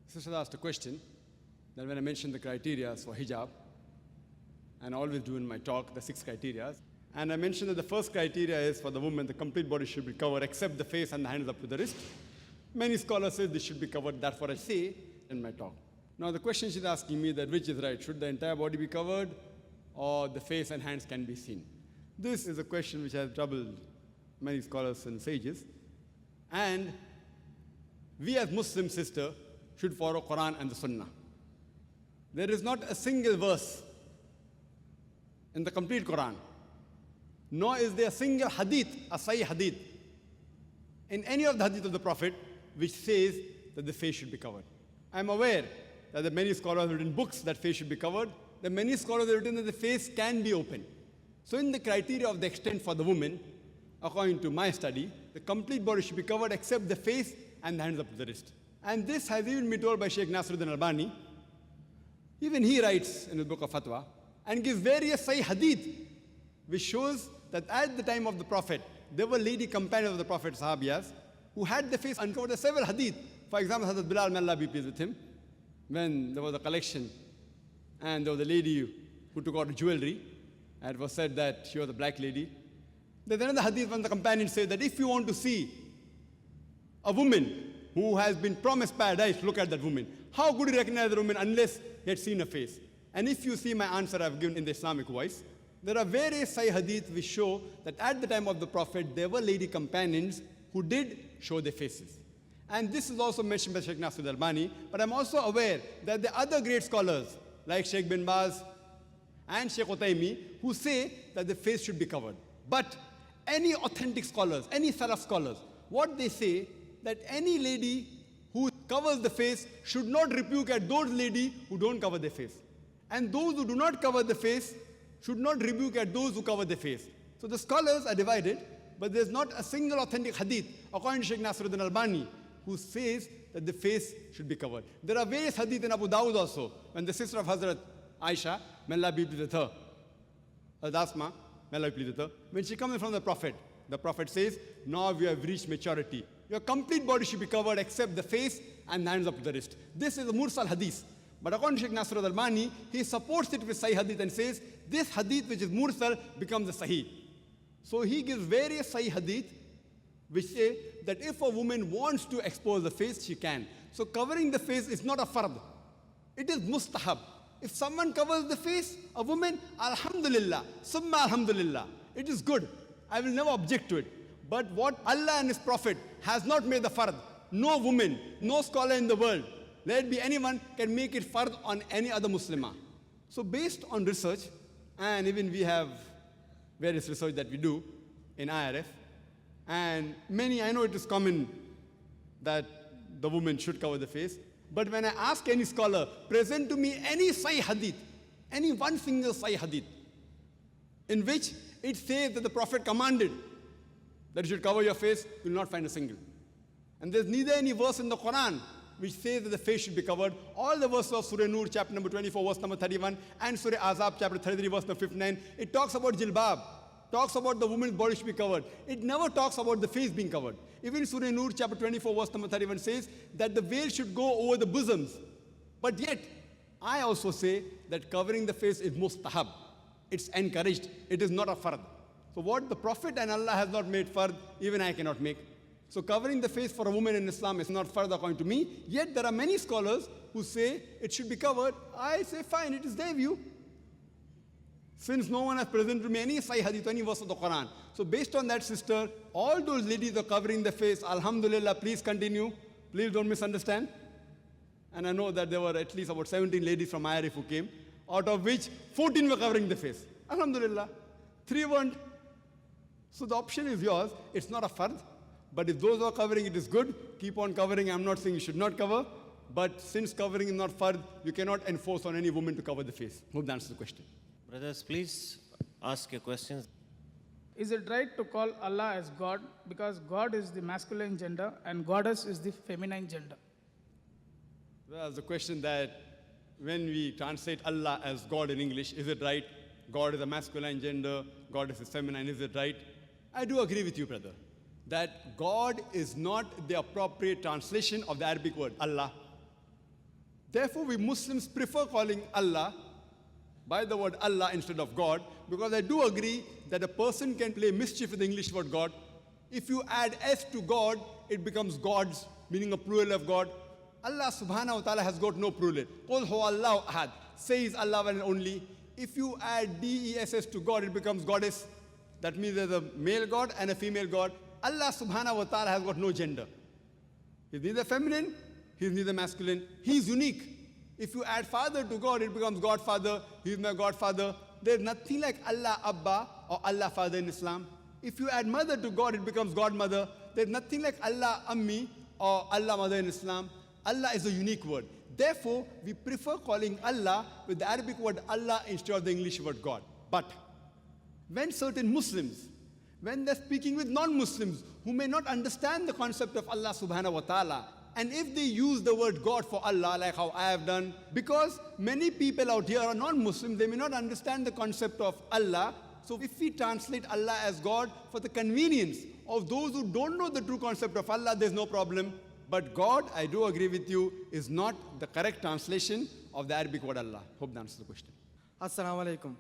Sister asked a question that when I mentioned the criteria for hijab, and I always do in my talk the 6 criteria, and I mentioned that the first criteria is for the woman, the complete body should be covered except the face and the hands up to the wrist. Many scholars say this should be covered. That's what I say in my talk. Now the question she's asking me that which is right? Should the entire body be covered or the face and hands can be seen? This is a question which has troubled many scholars and sages. And we as Muslim sister should follow Quran and the Sunnah. There is not a single verse in the complete Quran, nor is there a single hadith, a sahih hadith, in any of the hadith of the Prophet which says that the face should be covered. I am aware that there are many scholars have written books that face should be covered. There are many scholars have written that the face can be open. So in the criteria of the extent for the woman, according to my study, the complete body should be covered except the face and the hands up to the wrist. And this has even been told by Sheikh Nasruddin Albani. Even he writes in his book of Fatwa and gives various sahih hadith which shows that at the time of the Prophet, there were lady companions of the Prophet, Sahabiyas, who had the face uncovered. There are several hadith. For example, Hazrat Bilal, may Allah be pleased with him, when there was a collection and there was a lady who took out jewelry, and it was said that she was a black lady. There's another hadith when the companion said that if you want to see a woman who has been promised paradise, look at that woman. How could you recognize the woman unless he had seen her face? And if you see my answer I've given in the Islamic voice, there are various sahih hadith which show that at the time of the Prophet, there were lady companions who did show their faces. And this is also mentioned by Sheikh Nasruddin Albani, but I'm also aware that the other great scholars, like Sheikh bin Baz and Sheikh Utaymi, who say that the face should be covered. But any authentic scholars, any Salaf scholars, what they say, that any lady who covers the face should not rebuke at those ladies who don't cover their face. And those who do not cover the face should not rebuke at those who cover their face. So the scholars are divided, but there's not a single authentic hadith, according to Sheikh Nasruddin Albani, who says that the face should be covered. There are various hadith in Abu Dawud also, when the sister of Hazrat Aisha, may Allah be pleased with her, Asma, may Allah be pleased with her, when she comes in front of the Prophet says, now we have reached maturity. Your complete body should be covered except the face and the hands up to the wrist. This is a mursal hadith. But according to Sheikh Nasruddin Albani, he supports it with sahih hadith and says, this hadith which is mursal becomes a sahih. So he gives various sahih hadith which say that if a woman wants to expose the face, she can. So covering the face is not a fard. It is mustahab. If someone covers the face, a woman, alhamdulillah, summa alhamdulillah, it is good. I will never object to it. But what Allah and His Prophet has not made the fard, no woman, no scholar in the world, let it be anyone, can make it fard on any other Muslimah. So based on research, and even we have various research that we do in IRF, and many, I know it is common that the woman should cover the face, but when I ask any scholar, present to me any sahih hadith, any one single sahih hadith, in which it says that the Prophet commanded that you should cover your face, you will not find a single. And there's neither any verse in the Quran which says that the face should be covered. All the verses of Surah Nur, chapter number 24, verse number 31, and Surah Azab, chapter 33, verse number 59, it talks about jilbab. talks about the woman's body should be covered. It never talks about the face being covered. Even Surah Nur chapter 24 verse number 31 says that the veil should go over the bosoms. But yet, I also say that covering the face is mustahab. It's encouraged. It is not a fard. So what the Prophet and Allah has not made fard, even I cannot make. So covering the face for a woman in Islam is not fard according to me. Yet there are many scholars who say it should be covered. I say fine, it is their view. Since no one has presented me any Sahih Hadith, any verse of the Quran. So based on that, sister, all those ladies are covering the face. Alhamdulillah, please continue. Please don't misunderstand. And I know that there were at least about 17 ladies from IRF who came, out of which 14 were covering the face. Alhamdulillah. 3 weren't. So the option is yours. It's not a fard. But if those who are covering it is good, keep on covering. I'm not saying you should not cover. But since covering is not fard, you cannot enforce on any woman to cover the face. Hope that answers the question. Brothers, please ask your questions. Is it right to call Allah as God because God is the masculine gender and Goddess is the feminine gender? Well, the question that when we translate Allah as God in English, is it right? God is a masculine gender, Goddess is feminine, is it right? I do agree with you, brother, that God is not the appropriate translation of the Arabic word Allah. Therefore, we Muslims prefer calling Allah by the word Allah instead of God, because I do agree that a person can play mischief with the English word God. If you add S to God, it becomes gods, meaning a plural of God. Allah subhanahu wa ta'ala has got no plural. Qul huwa Allahu ahad. Says Allah one and only. If you add D-E-S-S to God, it becomes goddess. That means there's a male God and a female God. Allah subhanahu wa ta'ala has got no gender. He's neither feminine, he's neither masculine. He's unique. If you add father to God, it becomes Godfather. He's my Godfather. There's nothing like Allah Abba or Allah Father in Islam. If you add mother to God, it becomes Godmother. There's nothing like Allah Ammi or Allah Mother in Islam. Allah is a unique word. Therefore, we prefer calling Allah with the Arabic word Allah instead of the English word God. But when certain Muslims, when they're speaking with non-Muslims who may not understand the concept of Allah subhanahu wa ta'ala, and if they use the word God for Allah, like how I have done, because many people out here are non-Muslims, they may not understand the concept of Allah. So if we translate Allah as God for the convenience of those who don't know the true concept of Allah, there's no problem. But God, I do agree with you, is not the correct translation of the Arabic word Allah. Hope that answers the question. அஸ்ஸலாமு அலைக்கும்.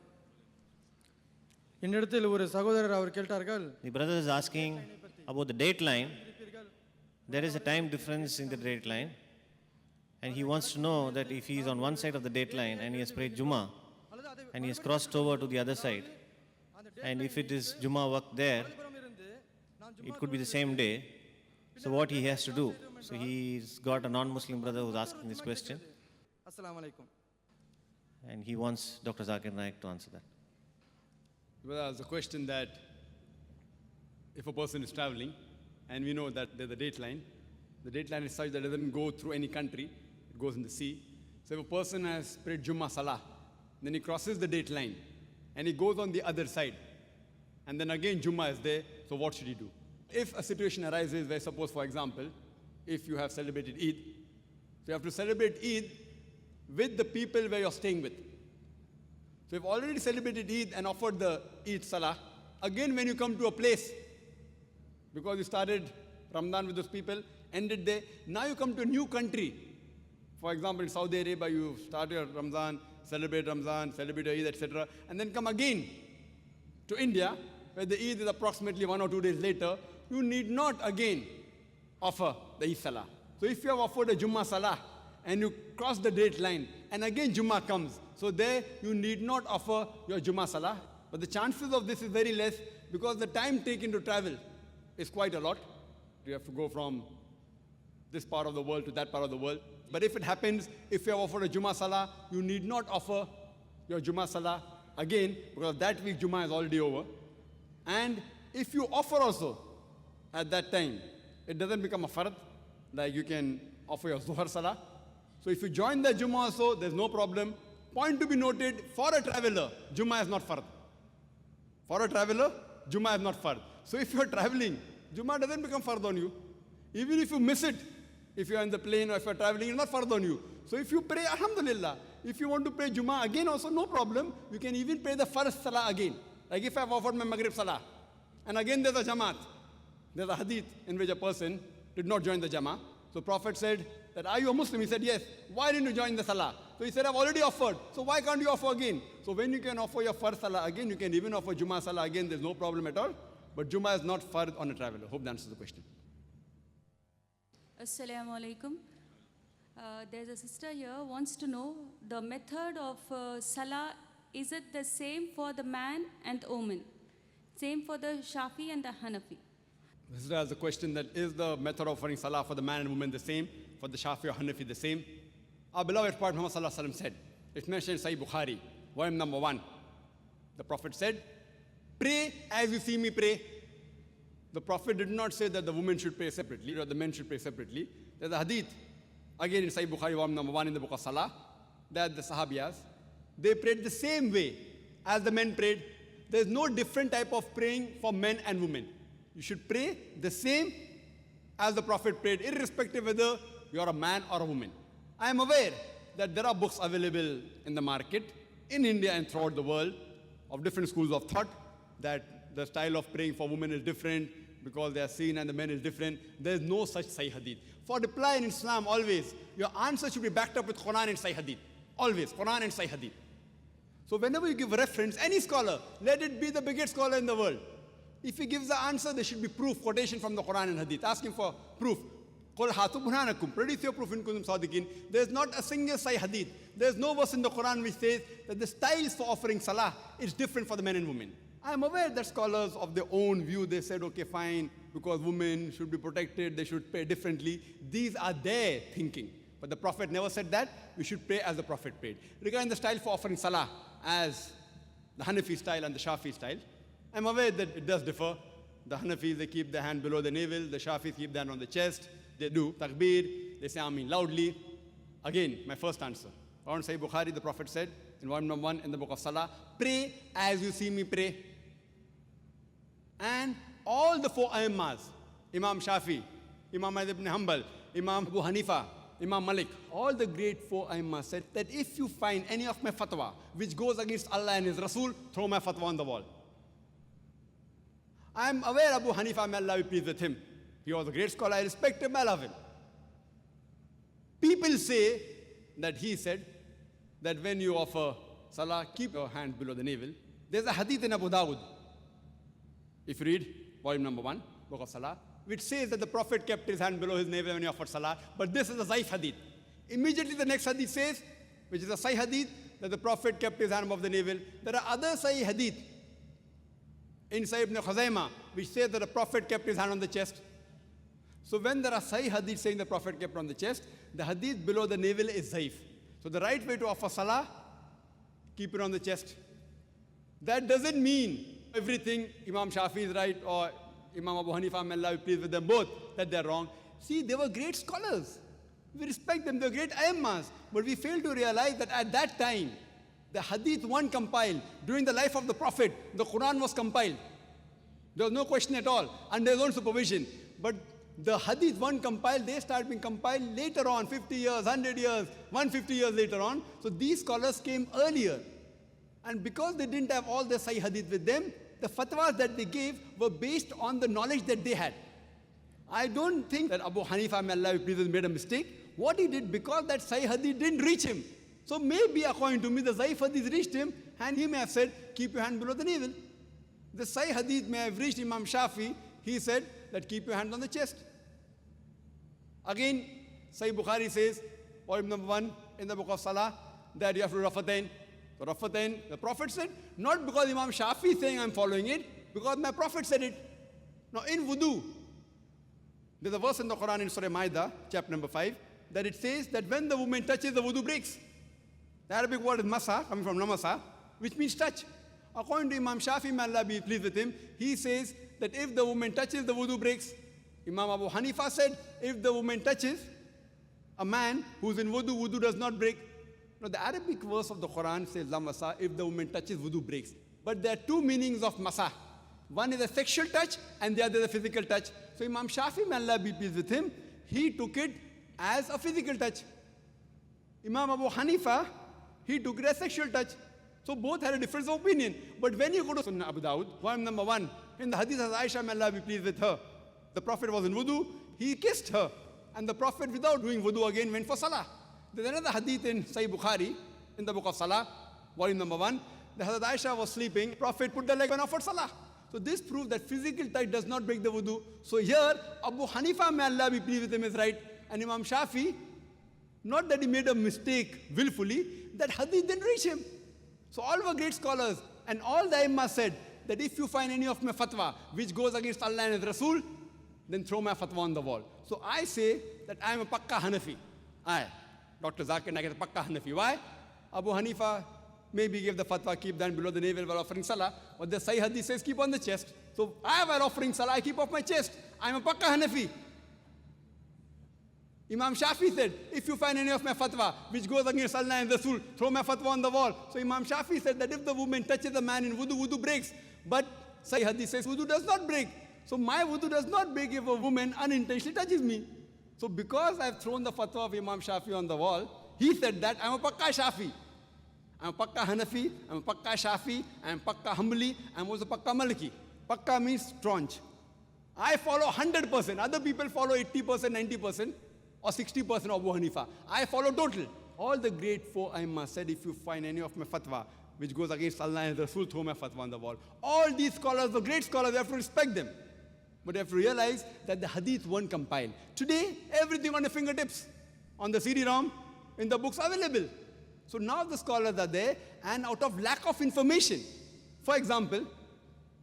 என்னிடத்தில் ஒரு சகோதரர் அவர் கேட்டார்கள். The brother is asking about the date line. There is a time difference in the date line, and he wants to know that if he is on one side of the date line and he has prayed Jummah and he has crossed over to the other side, and if it is Jummah work there, it could be the same day. So what he has to do? So he's got a non-Muslim brother who's asking this question, அஸ்ஸலாமு அலைக்கும். and he wants Dr. Zakir Naik to answer that. Well, there's a question that if a person is traveling, and we know that there's a date line is such that it doesn't go through any country, it goes in the sea. So if a person has prayed Jummah Salah, then he crosses the date line, and he goes on the other side, and then again Jummah is there, so what should he do? If a situation arises where, suppose for example, if you have celebrated Eid, so you have to celebrate Eid with the people where you're staying with. So you've already celebrated Eid and offered the Eid Salah, again when you come to a place, because you started Ramadan with those people, ended there, now you come to a new country. For example, in Saudi Arabia, you started Ramadan, celebrate Eid, etc., and then come again to India, where the Eid is approximately 1 or 2 days later. You need not again offer the Eid Salah. So if you have offered a Jummah Salah and you cross the date line and again Jummah comes, so there you need not offer your Jummah Salah. But the chances of this is very less because the time taken to travel is quite a lot. You have to go from this part of the world to that part of the world. But if it happens, if you have offered a Jummah Salah, you need not offer your Jummah Salah again because that week Jummah is already over. And if you offer also at that time, it doesn't become a fard, like you can offer your Zuhr Salah. So if you join the Jummah also, there's no problem. Point to be noted, for a traveler, Jummah is not fard. For a traveler, Jummah is not fard. So if you're traveling, Jummah doesn't become fard on you. Even if you miss it, if you're in the plane or if you're traveling, it's not fard on you. So if you pray, alhamdulillah. If you want to pray Jummah again also, no problem. You can even pray the first Salah again. Like if I've offered my Maghrib Salah, and again there's a Jamaat, there's a hadith in which a person did not join the Jama'ah. So Prophet said that, are you a Muslim? He said, yes. Why didn't you join the Salah? So he said, I've already offered. So why can't you offer again? So when you can offer your Fard Salah again, you can even offer Jummah Salah again, there's no problem at all. But Jummah is not Fard on a traveler. Hope that answers the question. Assalamu alaikum. There's a sister here wants to know the method of Salah, is it the same for the man and the woman? Same for the Shafi and the Hanafi? This is a question that is the method of offering Salah for the man and woman the same, for the Shafi or Hanafi the same. Our beloved Prophet Muhammad Sallallahu Alaihi Wasallam said, it's mentioned in Sahih Bukhari, volume number 1. The Prophet said, pray as you see me pray. The Prophet did not say that the women should pray separately or the men should pray separately. There's a hadith, again in Sahih Bukhari, volume number 1 in the book of Salah, that the Sahabiyas, they prayed the same way as the men prayed. There's no different type of praying for men and women. You should pray the same as the Prophet prayed, irrespective whether you're a man or a woman. I am aware that there are books available in the market, in India and throughout the world, of different schools of thought, that the style of praying for women is different because they are seen and the men is different. There is no such Sahih Hadith. For reply in Islam, always, your answer should be backed up with Quran and Sahih Hadith. Always, Quran and Sahih Hadith. So whenever you give reference, any scholar, let it be the biggest scholar in the world. If he gives the answer, there should be proof, quotation from the Quran and Hadith. Ask him for proof. Qul hatu burhanakum. Produce your proof in kuntum sadiqin. There is not a single Sahih Hadith. There is no verse in the Quran which says that the styles for offering Salah is different for the men and women. I am aware that scholars of their own view, they said, okay, fine, because women should be protected, they should pray differently. These are their thinking. But the Prophet never said that. We should pray as the Prophet prayed. Regarding the style for offering Salah, as the Hanafi style and the Shafi style, I'm aware that it does differ. The Hanafis, they keep their hand below the navel. The Shafis keep their hand on the chest. They do takbir. They say Ameen loudly. Again, my first answer. On Sahih Bukhari, the Prophet said, in volume number 1 in the book of Salah, pray as you see me pray. And all the 4 Aimmas, Imam Shafi, Imam Ahmad ibn Hanbal, Imam Abu Hanifa, Imam Malik, all the great 4 Aimmas said that if you find any of my fatwa which goes against Allah and His Rasul, throw my fatwa on the wall. I am aware Abu Hanifa, may Allah be pleased with him. He was a great scholar, I respect him, I love him. People say that he said that when you offer Salah, keep your hand below the navel. There's a hadith in Abu Dawud, if you read volume number 1, book of Salah, which says that the Prophet kept his hand below his navel when he offered Salah, but this is a Zaif hadith. Immediately the next hadith says, which is a Sahih hadith, that the Prophet kept his hand above the navel. There are other Sahih hadith in Sahih ibn Khuzaimah, which says that the Prophet kept his hand on the chest. So when there are Sahih hadith saying the Prophet kept on the chest, the hadith below the navel is Zaif. So the right way to offer Salah, keep it on the chest. That doesn't mean everything Imam Shafi is right or Imam Abu Hanifa, may Allah be pleased with them both, that they're wrong. See, they were great scholars. We respect them, they're great Aimmas. But we fail to realize that at that time, the Hadith 1 compiled, during the life of the Prophet, the Quran was compiled. There was no question at all, under his own supervision. But the Hadith 1 compiled, they started being compiled later on, 50 years, 100 years, 150 years later on. So these scholars came earlier. And because they didn't have all the Sahih Hadith with them, the fatwas that they gave were based on the knowledge that they had. I don't think that Abu Hanifa, may Allah be pleased with him, made a mistake. What he did, because that Sahih Hadith didn't reach him. So maybe, according to me, the Zaif Hadith reached him, and he may have said, keep your hand below the navel. The Sahih Hadith may have reached Imam Shafi. He said that keep your hand on the chest. Again, Sahih Bukhari says, volume number 1 in the book of Salah, that you have to Rafatain. So Rafatain, the Prophet said, not because Imam Shafi is saying I'm following it, because my Prophet said it. Now in wudu, there's a verse in the Quran in Surah Ma'idah, chapter number 5, that it says that when the woman touches, the wudu breaks. The Arabic word is masa, coming from namasa, which means touch. According to Imam Shafi, may Allah be pleased with him, he says that if the woman touches, the wudu breaks. Imam Abu Hanifa said, if the woman touches a man who's in wudu, wudu does not break. Now the Arabic verse of the Quran says, la masa, if the woman touches, wudu breaks. But there are 2 meanings of masa. One is a sexual touch, and the other is a physical touch. So Imam Shafi, may Allah be pleased with him, he took it as a physical touch. Imam Abu Hanifa, he took it as sexual touch. So both had a difference of opinion. But when you go to Sunnah Abu Dawud, point number one, in the hadith of Aisha, may Allah be pleased with her, the Prophet was in wudu, he kissed her. And the Prophet, without doing wudu again, went for salah. There's another hadith in Sahih Bukhari, in the book of Salah, volume number 1. The Hazrat Aisha was sleeping, Prophet put the leg on offered salah. So this proves that physical touch does not break the wudu. So here, Abu Hanifa, may Allah be pleased with him, is right. And Imam Shafi, not that he made a mistake willfully, that hadith didn't reach him. So all were great scholars. And all the Imam said that if you find any of my fatwa which goes against Allah and His Rasul, then throw my fatwa on the wall. So I say that I am a Pakka Hanafi. Dr. Zakir Naik is a Pakka Hanafi. Why? Abu Hanifa maybe gave the fatwa, keep down below the navel while offering salah. But the Sahih Hadith says keep on the chest. So I, while offering salah, I keep off my chest. I am a Pakka Hanafi. Imam Shafi said, if you find any of my fatwa which goes against Allah and Rasul, throw my fatwa on the wall. So Imam Shafi said that if the woman touches the man in wudu, wudu breaks. But Sahih Hadith says wudu does not break. So my wudu does not break if a woman unintentionally touches me. So because I've thrown the fatwa of Imam Shafi on the wall, he said that I'm a Pakka Shafi. I'm a Pakka Hanafi, I'm a Pakka Shafi, I'm Pakka Hanbali, I'm also Pakka Maliki. Pakka means staunch. I follow 100%. Other people follow 80%, 90%, or 60% of Abu Hanifa. I follow total. All the great four Aimma said, if you find any of my fatwa which goes against Allah and Rasul, throw my fatwa on the wall. All these scholars, the great scholars, you have to respect them. But you have to realize that the hadith weren't compiled. Today, everything on your fingertips, on the CD-ROM, in the books available. So now the scholars are there, and out of lack of information, for example,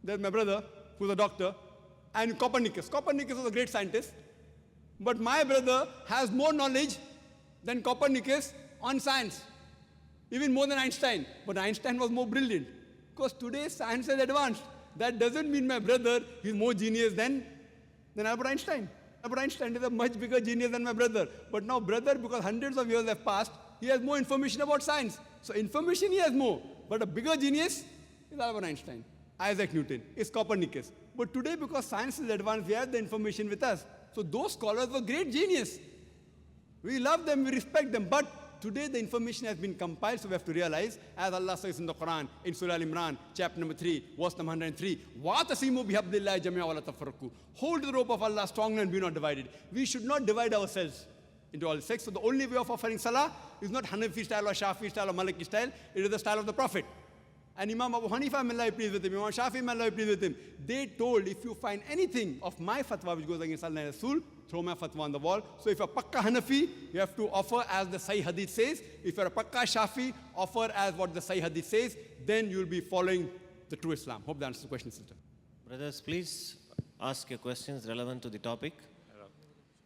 there's my brother, who's a doctor, and Copernicus. Copernicus was a great scientist, but my brother has more knowledge than Copernicus on science, even more than Einstein. But Einstein was more brilliant, because today science is advanced. That doesn't mean my brother is more genius than Albert Einstein. Albert Einstein is a much bigger genius than my brother. But now brother, because hundreds of years have passed, he has more information about science. So information he has more. But a bigger genius is Albert Einstein. Isaac Newton is Copernicus. But today, because science is advanced, we have the information with us. So those scholars were great genius. We love them, we respect them. But today the information has been compiled, so we have to realize, as Allah says in the Quran, in Surah Al-Imran, chapter number 3, verse number 103, وَاتَصِمُوا بِحَبْلِ اللَّهِ جَمِيعًا وَلَا تَفَرَّقُوا. Hold the rope of Allah strongly and be not divided. We should not divide ourselves into all sects. So the only way of offering salah is not Hanafi style or Shafi style or Maliki style. It is the style of the Prophet. And Imam Abu Hanifa, may Allah be pleased with him, Imam Shafi, may Allah be pleased with him, they told, if you find anything of my fatwa which goes against Allah and Rasul, throw my fatwa on the wall. So if you're a Pakka Hanafi, you have to offer as the Sahih Hadith says. If you're a Pakka Shafi, offer as what the Sahih Hadith says. Then you'll be following the true Islam. Hope that answers the question, sister. Brothers, please ask your questions relevant to the topic.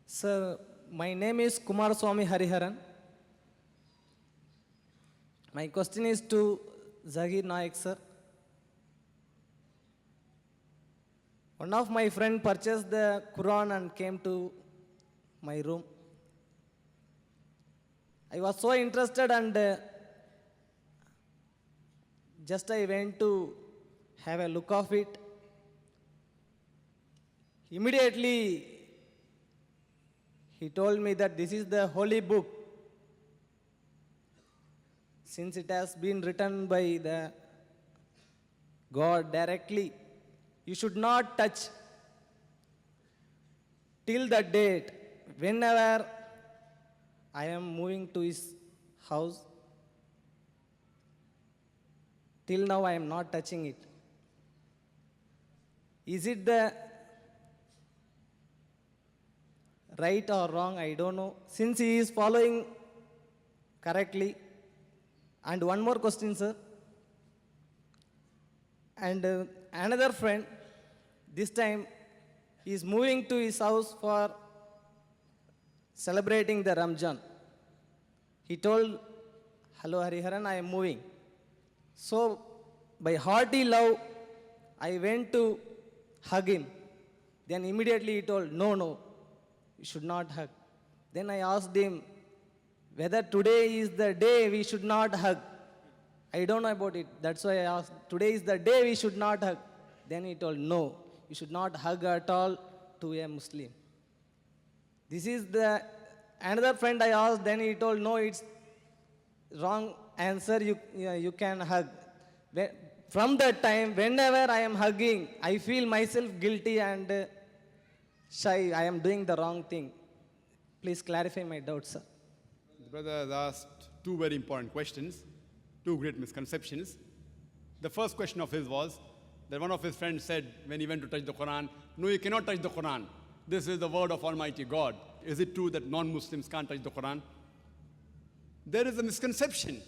Sir, my name is Kumar Swami Hariharan. My question is to Zakir Naik, sir. One of my friend purchased the Quran and came to my room. I was so interested and just I went to have a look of it. Immediately, he told me that this is the holy book. Since it has been written by the God directly, you should not touch till the date. Whenever I am moving to his house, till now I am not touching it. Is it the right or wrong? I don't know. Since he is following correctly. And one more question, sir. And another friend, this time, he is moving to his house for celebrating the Ramjan. He told, hello Hariharan, I am moving. So, by hearty love, I went to hug him. Then immediately he told, no, you should not hug. Then I asked him, whether today is the day we should not hug. I don't know about it. That's why I asked, today is the day we should not hug. Then he told, no, you should not hug at all to a Muslim. This is the, another friend I asked, then he told, no, it's wrong answer, you can hug. From that time, whenever I am hugging, I feel myself guilty and shy. I am doing the wrong thing. Please clarify my doubts, sir. The brother has asked two very important questions, two great misconceptions. The first question of his was that one of his friends said when he went to touch the Quran, no, you cannot touch the Quran. This is the word of Almighty God. Is it true that non-Muslims can't touch the Quran? There is a misconception,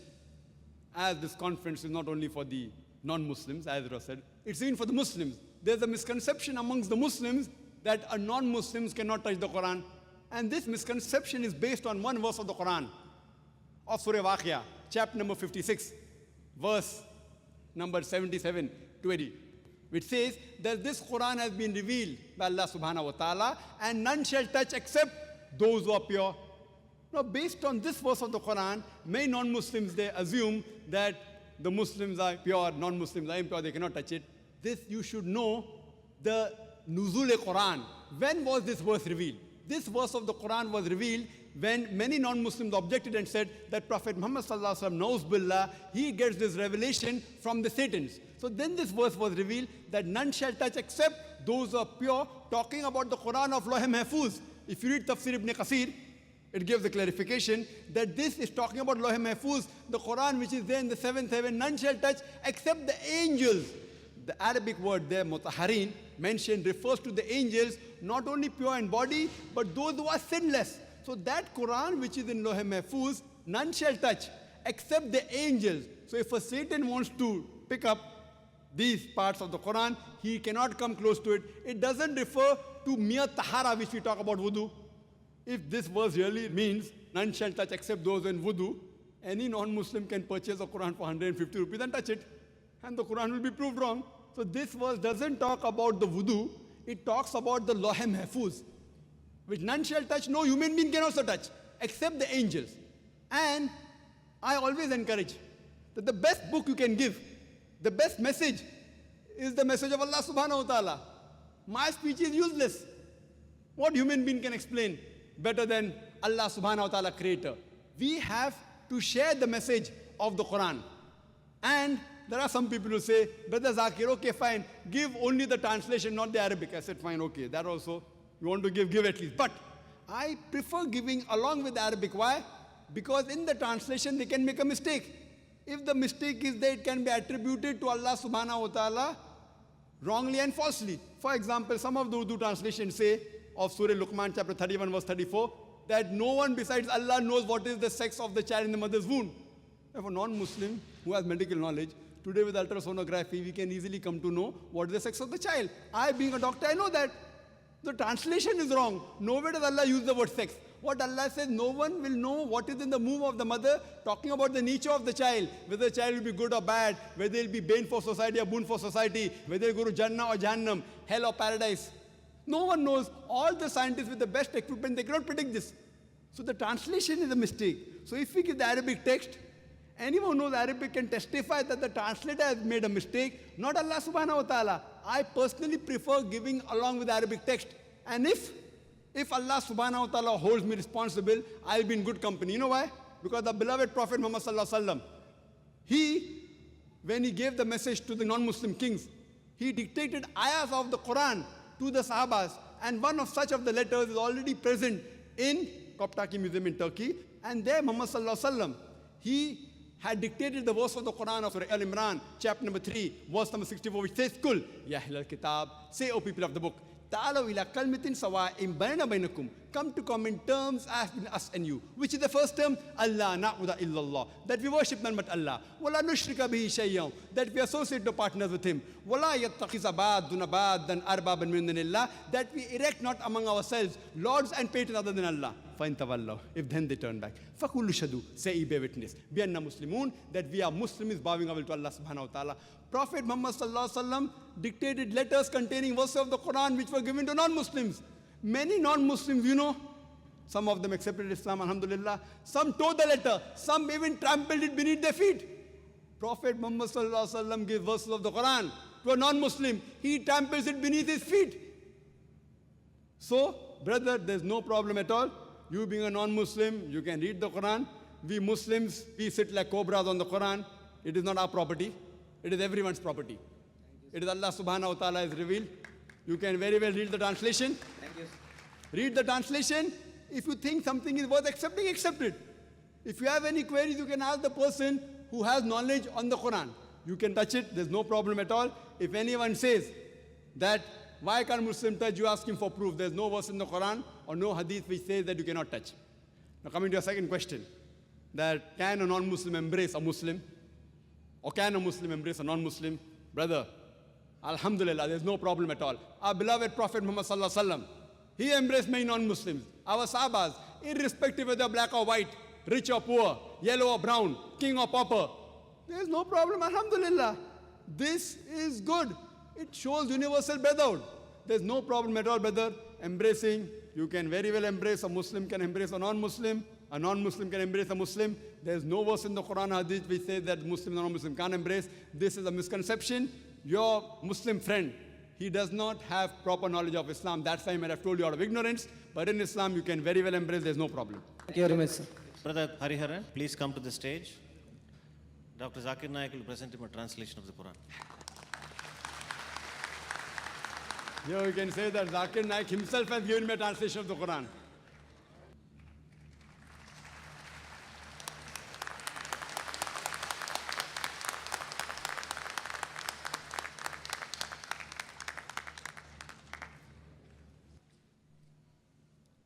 as this conference is not only for the non-Muslims, as it was said, it's even for the Muslims. There's a misconception amongst the Muslims that a non-Muslims cannot touch the Quran. And this misconception is based on one verse of the Quran, of Surah Waqia, chapter number 56, verse number 77 to 80, which says that this Quran has been revealed by Allah subhanahu wa ta'ala, and none shall touch except those who are pure. Now, based on this verse of the Quran, many non-Muslims, they assume that the Muslims are pure, non-Muslims are impure, they cannot touch it. This, you should know, the Nuzul-e-Quran. When was this verse revealed? This verse of the Quran was revealed when many non-Muslims objected and said that Prophet Muhammad sallallahu alaihi wasallam, Nauz billah, he gets this revelation from the Satans. So then this verse was revealed that none shall touch except those who are pure, talking about the Quran of Lawh Mahfuz. If you read Tafsir Ibn Kathir, it gives the clarification that this is talking about Lawh Mahfuz, the Quran which is there in the seventh heaven, none shall touch except the angels. The Arabic word there, mutaharin, mentioned refers to the angels, not only pure in body, but those who are sinless. So that Quran which is in Lawh Mahfuz, none shall touch except the angels. So if a Satan wants to pick up these parts of the Quran, he cannot come close to it. It doesn't refer to mere tahara which we talk about wudu. If this verse really means none shall touch except those in wudu, any non-Muslim can purchase a Quran for 150 rupees and touch it, and the Quran will be proved wrong. So this verse doesn't talk about the wudu, it talks about the Lawh Mahfuz, which none shall touch, no human being can also touch, except the angels. And I always encourage that the best book you can give, the best message, is the message of Allah subhanahu wa ta'ala. My speech is useless. What human being can explain better than Allah subhanahu wa ta'ala, creator? We have to share the message of the Quran. And there are some people who say, Brother Zakir, okay, fine, give only the translation, not the Arabic. I said, fine, okay, that also, you want to give at least. But I prefer giving along with the Arabic. Why? Because in the translation, they can make a mistake. If the mistake is there, it can be attributed to Allah subhanahu wa ta'ala wrongly and falsely. For example, some of the Urdu translations say, of Surah Luqman, chapter 31, verse 34, that no one besides Allah knows what is the sex of the child in the mother's womb. If a non-Muslim who has medical knowledge, today with ultrasonography, we can easily come to know what is the sex of the child. I, being a doctor, I know that. The translation is wrong. Nowhere does Allah use the word sex. What Allah says, no one will know what is in the womb of the mother, talking about the nature of the child, whether the child will be good or bad, whether it will be bane for society or boon for society, whether it will go to Jannah or Jahannam, hell or paradise. No one knows. All the scientists with the best equipment, they cannot predict this. So the translation is a mistake. So if we give the Arabic text, anyone who knows Arabic can testify that the translator has made a mistake, not Allah subhanahu wa ta'ala. I personally prefer giving along with the Arabic text. And if Allah subhanahu wa ta'ala holds me responsible, I'll be in good company. You know why? Because the beloved Prophet Muhammad sallallahu alaihi wasallam, when he gave the message to the non-Muslim kings, he dictated ayahs of the Quran to the Sahabas. And one of such of the letters is already present in Koptaki Museum in Turkey. And there Muhammad sallallahu alaihi wasallam, he had dictated the verse of the Quran of Surah Al-Imran, chapter number 3, verse number 64, which says, Kul, Ya Ahlal Kitab, say, O people of the book, Ta'alaw ila kalmatin sawa'in bainana bainakum, come to common terms as between us and you. Which is the first term? Allah na'budu illallah, that we worship none but Allah. Wala nushrika bihi shay'an, that we associate no partners with him. Wala yattakhiza ba'duna ba'dan arbaban min dunillah, that we erect not among ourselves lords and patrons other than Allah. Fa'in tawallaw, if then they turn back. Fakulu shadu, say bear witness. Bi anna muslimun, that we are Muslims bowing our will to Allah subhanahu wa ta'ala. Prophet Muhammad sallallahu alaihi wasallam dictated letters containing verses of the Quran which were given to non-Muslims. Many non-Muslims, you know, some of them accepted Islam, alhamdulillah. Some tore the letter. Some even trampled it beneath their feet. Prophet Muhammad sallallahu alaihi wasallam gave verses of the Quran to a non-Muslim. He tramples it beneath his feet. So, brother, there's no problem at all. You being a non-Muslim, you can read the Quran. We Muslims, we sit like cobras on the Quran. It is not our property. It is everyone's property. It is Allah subhanahu wa ta'ala has revealed. You can very well read the translation. Thank you. Read the translation. If you think something is worth accepting, accept it. If you have any queries, you can ask the person who has knowledge on the Quran. You can touch it, there's no problem at all. If anyone says that, why can't Muslim touch, you ask him for proof. There's no verse in the Quran or no hadith which says that you cannot touch. Now coming to your second question, that can a non-Muslim embrace a Muslim? Or can a Muslim embrace a non-Muslim? Brother, alhamdulillah, there's no problem at all. Our beloved Prophet Muhammad sallallahu alaihi wasallam, he embraced many non-Muslims. Our Sahabas, irrespective whether black or white, rich or poor, yellow or brown, king or pauper, there's no problem, alhamdulillah. This is good. It shows universal brotherhood. There's no problem at all, brother. Embracing, you can very well embrace, a Muslim can embrace a non-Muslim can embrace a Muslim. There's no verse in the Quran hadith which says that Muslim and non-Muslim can't embrace. This is a misconception. Your Muslim friend, he does not have proper knowledge of Islam. That's why I might have told you out of ignorance. But in Islam, you can very well embrace, there's no problem. Thank you very much, sir. Brother Hariharan, please come to the stage. Dr. Zakir Naik will present him a translation of the Quran. Here you can say that Zakir Naik himself has given me a translation of the Quran.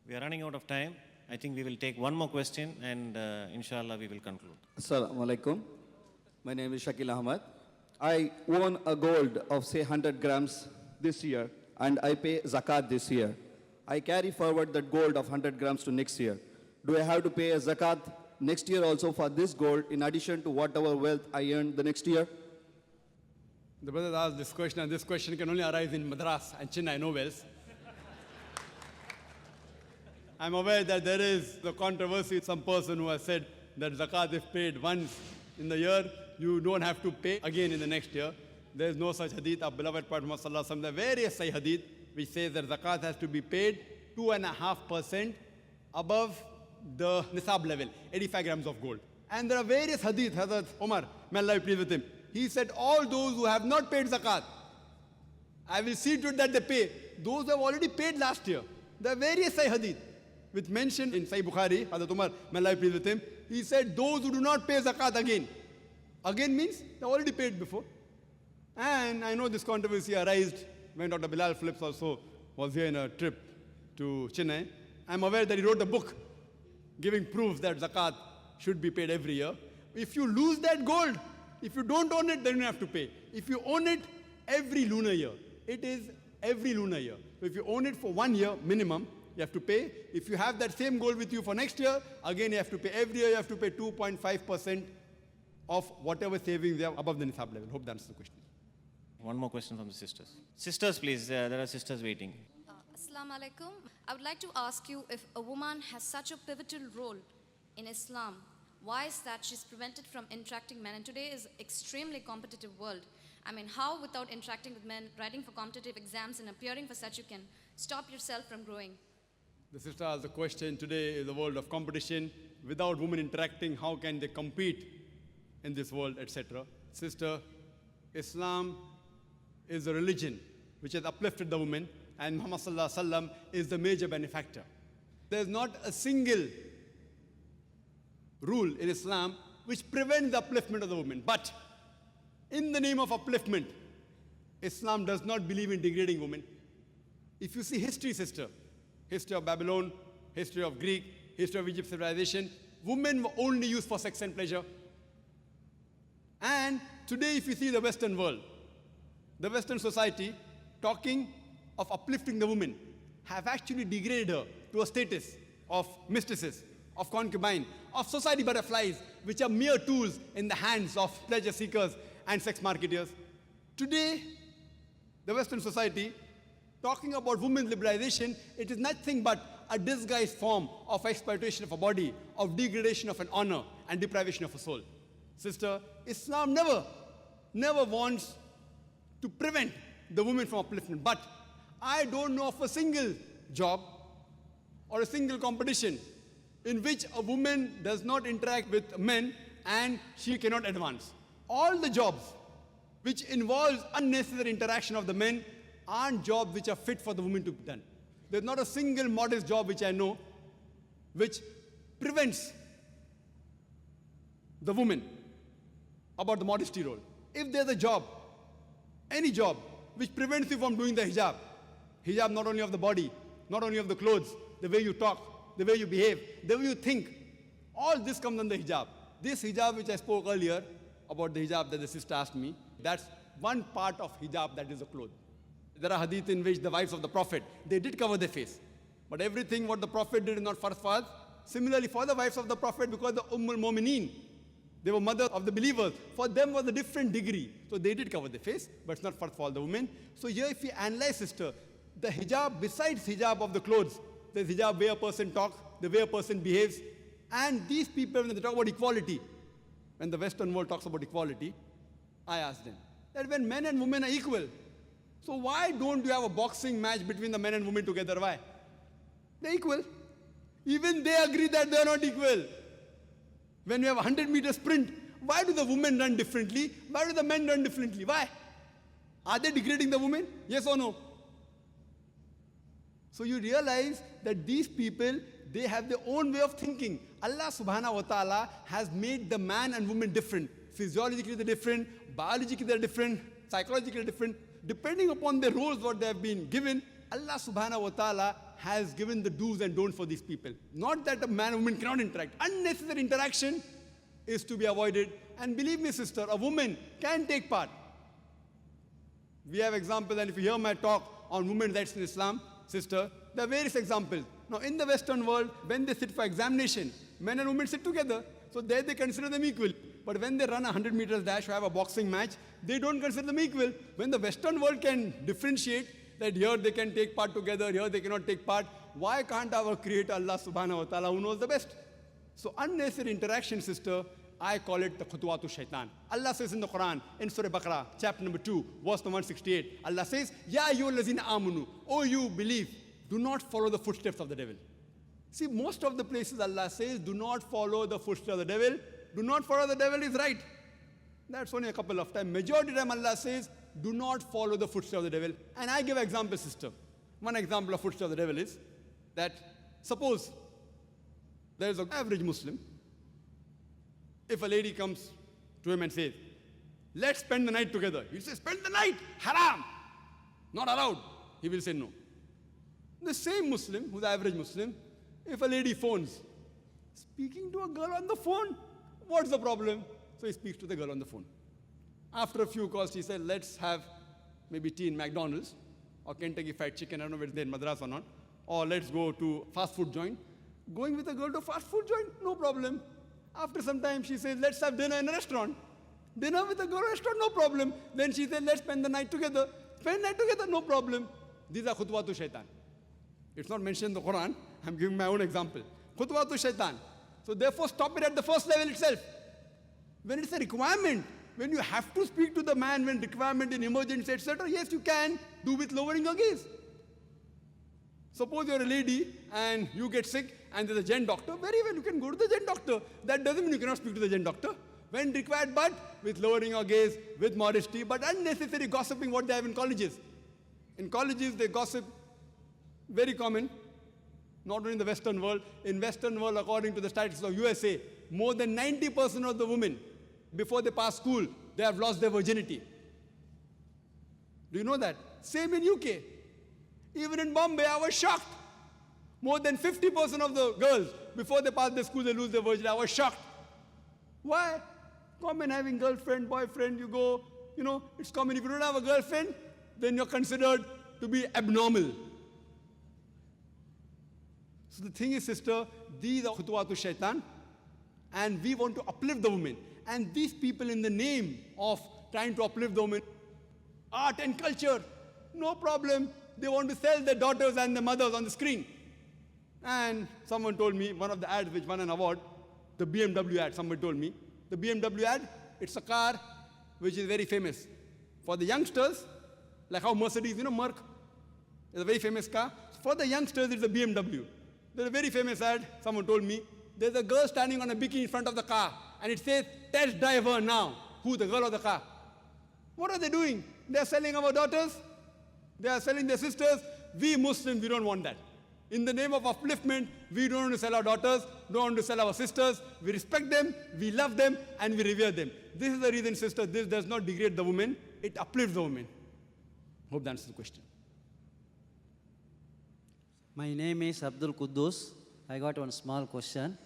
We are running out of time. I think we will take one more question and inshallah we will conclude. Assalamu alaikum. My name is Shakil Ahmad. I own a gold of say 100 grams this year and I pay zakat this year. I carry forward that gold of 100 grams to next year. Do I have to pay a zakat next year also for this gold in addition to whatever wealth I earn the next year? The brothers asked this question, and this question can only arise in Madras and Chennai, nowhere else. I'm aware that there is the controversy, some person who has said that zakat is paid once in the year, you don't have to pay again in the next year. There is no such hadith. Our beloved Prophet Muhammad sallallahu alaihi wasallam, there are various Sahih hadith which says that zakat has to be paid 2.5% above the nisab level, 85 grams of gold. And there are various hadith, Hazrat Umar, may Allah be pleased with him. He said, all those who have not paid zakat, I will see to it that they pay. Those who have already paid last year. There are various Sahih hadith which mentioned in Sahih Bukhari, Hazrat Umar, may Allah be pleased with him, he said, those who do not pay zakat again. Again means they already paid before. And I know this controversy arose when Dr. Bilal Phillips also was here in a trip to Chennai. I'm aware that he wrote a book giving proof that zakat should be paid every year. If you lose that gold, if you don't own it, then you have to pay. If you own it every lunar year, it is every lunar year. So if you own it for 1 year minimum, you have to pay. If you have that same gold with you for next year, again you have to pay. Every year you have to pay 2.5% of whatever savings you have above the nisab level. Hope that answers the question. One more question from the sisters. Sisters, please. There are sisters waiting. Assalamu alaikum. I would like to ask you, if a woman has such a pivotal role in Islam, why is that she's prevented from interacting men? And today is extremely competitive world. I mean, how without interacting with men, writing for competitive exams and appearing for such, you can stop yourself from growing? The sister asked the question, today is a world of competition. Without women interacting, how can they compete in this world, etc. Sister, Islam is a religion which has uplifted the woman, and Muhammad sallallahu alaihi wasallam is the major benefactor. There's not a single rule in Islam which prevents the upliftment of the woman. But in the name of upliftment, Islam does not believe in degrading women. If you see history, sister, history of Babylon, history of Greek, history of Egypt civilization, women were only used for sex and pleasure. And today, if you see the Western world, the Western society, talking of uplifting the woman, have actually degraded her to a status of mistresses, of concubine, of society butterflies, which are mere tools in the hands of pleasure seekers and sex marketers. Today, the Western society, talking about women's liberalization, it is nothing but a disguised form of exploitation of a body, of degradation of an honor, and deprivation of a soul. Sister, Islam never wants to prevent the woman from upliftment. But I don't know of a single job or a single competition in which a woman does not interact with men and she cannot advance. All the jobs which involves unnecessary interaction of the men, aren't jobs which are fit for the women to be done. There's not a single modest job which I know which prevents the woman about the modesty role. If there's a job, any job, which prevents you from doing the hijab, hijab not only of the body, not only of the clothes, the way you talk, the way you behave, the way you think, all this comes under hijab. This hijab which I spoke earlier about the hijab that the sister asked me, that's one part of hijab, that is the clothes. There are hadith in which the wives of the Prophet, they did cover their face. But everything what the Prophet did is not farz for us. Similarly for the wives of the Prophet, because the Ummul Mu'mineen, they were mother of the believers. For them was a different degree. So they did cover their face, but it's not farz for all the women. So here if we analyze, sister, the hijab, besides hijab of the clothes, there's hijab way a person talks, the way a person behaves. And these people, when they talk about equality, when the Western world talks about equality, I ask them, that when men and women are equal, so why don't you have a boxing match between the men and women together? Why? They're equal. Even they agree that they're not equal. When you have a 100-meter sprint, why do the women run differently? Why do the men run differently? Why? Are they degrading the women? Yes or no? So you realize that these people, they have their own way of thinking. Allah subhanahu wa ta'ala has made the man and woman different. Physiologically they're different, biologically they're different, psychologically they're different. Depending upon their roles, what they have been given, Allah subhanahu wa ta'ala has given the do's and don'ts for these people. Not that a man and woman cannot interact. Unnecessary interaction is to be avoided. And believe me, sister, a woman can take part. We have examples, and if you hear my talk on women's rights in Islam, sister, there are various examples. Now, in the Western world, when they sit for examination, men and women sit together. So there they consider them equal. But when they run a 100 meters dash or have a boxing match, they don't consider them equal. When the Western world can differentiate that here they can take part together, here they cannot take part, why can't our Creator Allah subhanahu wa ta'ala, who knows the best? So unnecessary interaction, sister, I call it the khutwatu shaitan. Allah says in the Quran, in Surah Baqarah, chapter number 2, verse number 168, Allah says, Ya ayyuhallazina amanu, O you believe, do not follow the footsteps of the devil. See, most of the places Allah says, do not follow the footsteps of the devil. Do not follow the devil is right. That's only a couple of times. Majority of time Allah says, do not follow the footsteps of the devil. And I give an example, sister. One example of footsteps of the devil is that suppose there is an average Muslim. If a lady comes to him and says, let's spend the night together. He says, spend the night, haram, not allowed. He will say no. The same Muslim, who's an average Muslim, if a lady phones, speaking to a girl on the phone, what's the problem? So he speaks to the girl on the phone. After a few calls, he said, let's have maybe tea in McDonald's or Kentucky Fried Chicken, I don't know whether it's there in Madras or not, or let's go to fast food joint. Going with a girl to fast food joint, no problem. After some time, she says, let's have dinner in a restaurant. Dinner with a girl restaurant, no problem. Then she says, let's spend the night together. Spend the night together, no problem. These are khutwatu shaitan. It's not mentioned in the Quran. I'm giving my own example. Khutwatu shaitan. So therefore, stop it at the first level itself. When it's a requirement, when you have to speak to the man, when requirement in emergency, etc., yes, you can do with lowering your gaze. Suppose you're a lady and you get sick and there's a gen doctor, very well, you can go to the gen doctor. That doesn't mean you cannot speak to the gen doctor. When required, but with lowering your gaze, with modesty, but unnecessary gossiping what they have in colleges. In colleges, they gossip, very common, not only in the Western world. In Western world, according to the statistics of USA, more than 90% of the women, before they pass school, they have lost their virginity. Do you know that? Same in UK. Even in Bombay, I was shocked. More than 50% of the girls, before they pass the school, they lose their virginity. I was shocked. Why? Common having girlfriend, boyfriend, you go, it's common. If you don't have a girlfriend, then you're considered to be abnormal. So the thing is, sister, these are khutwatu shaitan, and we want to uplift the women. And these people, in the name of trying to uplift the women, art and culture, no problem. They want to sell their daughters and their mothers on the screen. And someone told me, one of the ads which won an award, the BMW ad, somebody told me, the BMW ad, it's a car which is very famous. For the youngsters, like how Mercedes, Merc, is a very famous car. For the youngsters, it's a BMW. There's a very famous ad, someone told me, there's a girl standing on a bikini in front of the car, and it says, test drive her now. Who, the girl or the car? What are they doing? They are selling our daughters. They are selling their sisters. We Muslims, we don't want that. In the name of upliftment, we don't want to sell our daughters, don't want to sell our sisters. We respect them, we love them, and we revere them. This is the reason, sister, this does not degrade the woman, it uplifts the woman. Hope that answers the question. My name is Abdul Quddus. I got one small question.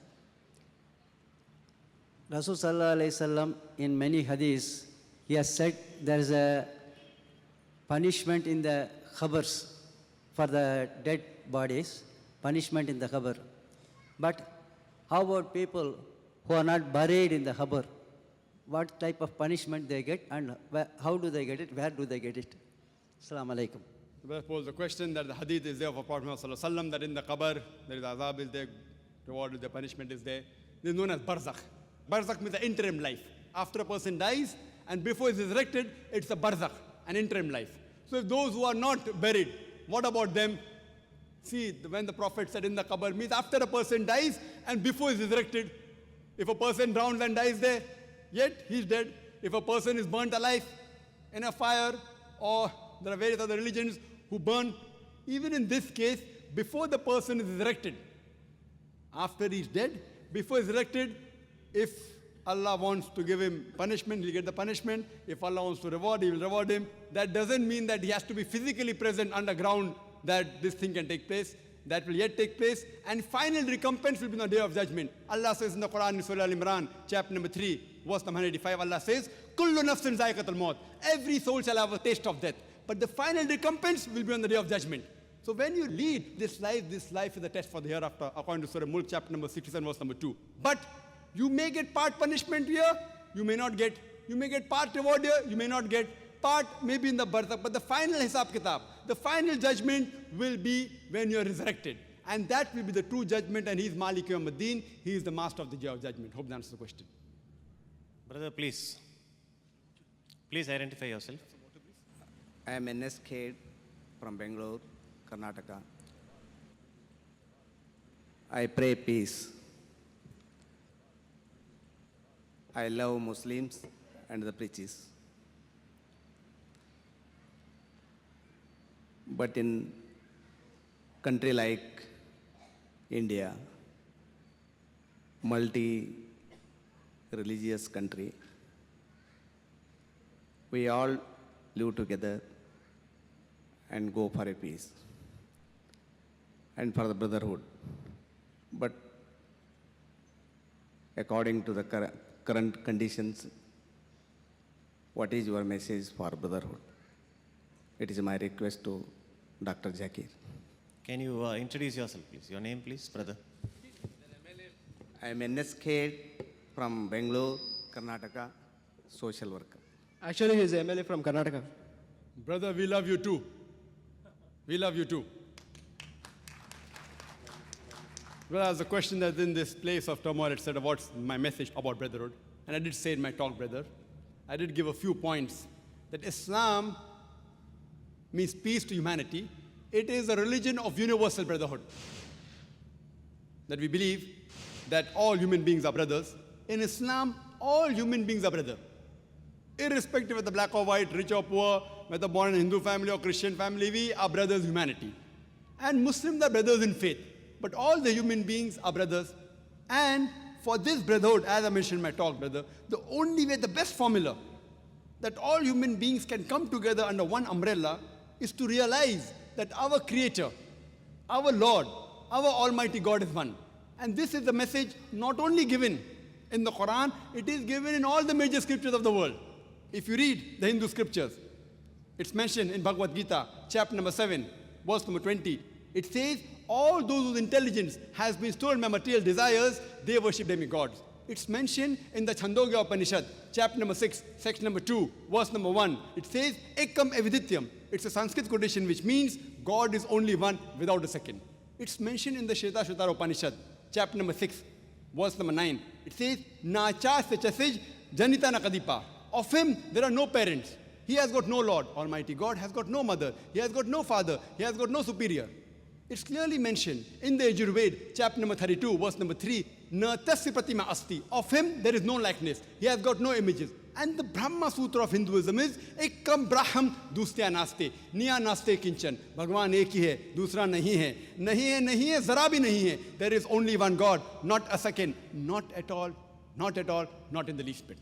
Rasul Sallallahu Alaihi Wasallam in many hadiths, he has said there is a punishment in the khabars for the dead bodies, punishment in the khabar. But how about people who are not buried in the khabar? What type of punishment they get and how do they get it? Where do they get it? Assalamu alaikum. The brother posed the question that the hadith is there of Prophet Muhammad Sallallahu Alaihi Wasallam, that in the qabr, there is azab is there, reward is there, punishment is there. This is known as barzakh. Barzakh means the interim life. After a person dies and before he is resurrected, it's a barzakh, an interim life. So if those who are not buried, what about them? See, when the Prophet said in the qabr, means after a person dies and before he is resurrected. If a person drowns and dies there, yet he's dead. If a person is burnt alive in a fire, or there are various other religions who burn, even in this case, before the person is resurrected, after he's dead, before he's resurrected, if Allah wants to give him punishment, he'll get the punishment. If Allah wants to reward, he will reward him. That doesn't mean that he has to be physically present underground that this thing can take place. That will yet take place. And final recompense will be on the day of judgment. Allah says in the Quran, in Surah Al-Imran, chapter number 3, verse number 185, Allah says, Kullu nafsin zaiqatul maut. Every soul shall have a taste of death. But the final recompense will be on the day of judgment. So when you lead this life is a test for the hereafter, according to Surah Mulk, chapter number 67, verse number 2. But you may get part punishment here, you may not get. You may get part reward here, you may not get. Part maybe in the barzakh, but the final hisab kitab, the final judgment will be when you are resurrected. And that will be the true judgment, and he is Malik Yawmuddin, he is the master of the day of judgment. Hope that answers the question. Brother, please identify yourself. I am NS Kade from Bangalore, Karnataka. I pray peace. I love Muslims and the preachers. But in country like India, multi-religious country, we all live together and go for a peace and for the brotherhood. But according to the current conditions, what is your message for brotherhood? It is my request to Dr. Zakir. Can you introduce yourself, please? Your name, please, brother. I am NSK from Bangalore, Karnataka, social worker. Actually, he is MLA from Karnataka. Brother, we love you too. We love you too. Well, as a question that's in this place of turmoil, etc., what's my message about brotherhood? And I did say in my talk, brother, I did give a few points that Islam means peace to humanity. It is a religion of universal brotherhood. That we believe that all human beings are brothers. In Islam, all human beings are brothers. Irrespective of the black or white, rich or poor, whether born in a Hindu family or Christian family, we are brothers in humanity. And Muslims are brothers in faith. But all the human beings are brothers. And for this brotherhood, as I mentioned in my talk, brother, the only way, the best formula that all human beings can come together under one umbrella is to realize that our Creator, our Lord, our Almighty God is one. And this is the message not only given in the Quran, it is given in all the major scriptures of the world. If you read the Hindu scriptures, it's mentioned in Bhagavad Gita, chapter number 7, verse number 20. It says, all those whose intelligence has been stolen by material desires, they worship demigods. It's mentioned in the Chandogya Upanishad, chapter number 6, section number 2, verse number 1. It says, Ekam Evidityam. It's a Sanskrit quotation which means God is only one without a second. It's mentioned in the Shvetashvatara Upanishad, chapter number 6, verse number 9. It says, Nacha Sechasij Janita Nakadipa. Of him there are no parents. He has got no Lord. Almighty God has got no mother. He has got no father. He has got no superior. It's clearly mentioned in the Yajurveda, chapter number 32, verse number 3, na tasya pratima asti. Of him there is no likeness. He has got no images. And the Brahma Sutra of Hinduism is Ekam Braham Dustya Naste. Niya Naste Kinchan. Bhagwan ek hi hai, dusra nahi hai. Nahi hai, nahi hai, zara bhi nahi hai. There is only one God, not a second. Not at all, not at all, not in the least bit.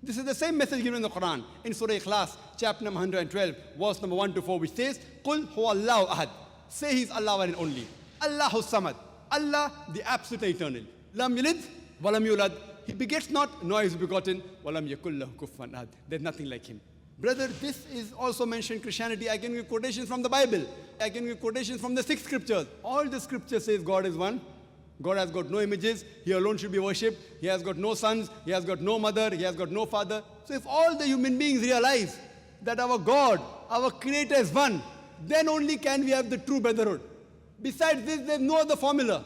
This is the same message given in the Quran, in Surah Ikhlas, chapter number 112, verse number 1 to 4, which says, Qul huwa Allahu ahad. Say He's Allah one and only. Allahu samad. Allah, the absolute eternal. Lam yalid, walam yulad. He begets not, nor is begotten. Walam yakul lahu kufuwan ahad. There's nothing like Him. Brother, this is also mentioned in Christianity. I can give quotations from the Bible. I can give quotations from the 6 scriptures. All the scriptures says God is one. God has got no images. He alone should be worshipped. He has got no sons. He has got no mother. He has got no father. So if all the human beings realize that our God, our Creator is one, then only can we have the true brotherhood. Besides this, there's no other formula.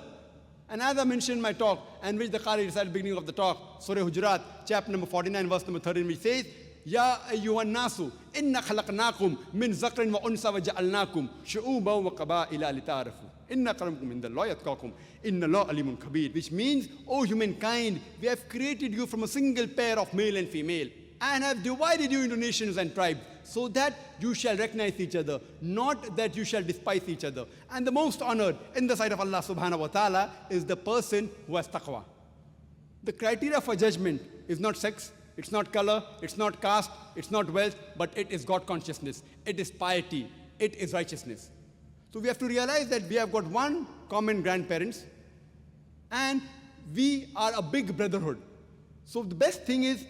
And as I mentioned in my talk, and which the Qari recited at the beginning of the talk, Surah Hujurat, chapter number 49, verse number 13, which says, Ya ayyuhan nasu, inna khalaqnakum min zakrin wa unsa wa ja'alnakum shu'uban wa qaba'ila lita'arafu. Inna akramakum indallahi atqakum. Inna Allah alimun kabir. Which means, O humankind, we have created you from a single pair of male and female, and have divided you into nations and tribes, so that you shall recognize each other, not that you shall despise each other. And the most honored in the sight of Allah subhanahu wa ta'ala is the person who has taqwa. The criteria for judgment is not sex, it's not color, it's not caste, it's not wealth, but it is God consciousness, it is piety, it is righteousness. So we have to realize that we have got one common grandparents, and we are a big brotherhood. So the best thing is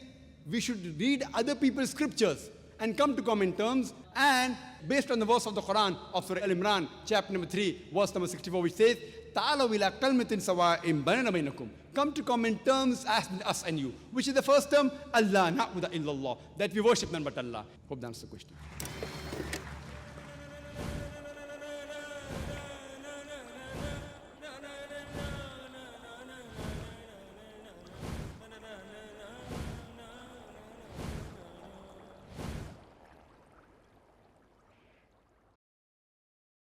we should read other people's scriptures and come to common terms, and based on the verse of the Quran of Surah Al-Imran, chapter number 3, verse number 64, which says, Ta'alaw ila kalmatin sawa'in bainana bainakum. Come to common terms as us and you. Which is the first term? Allah na'budu illallah. That we worship none but Allah. Hope that answers the question.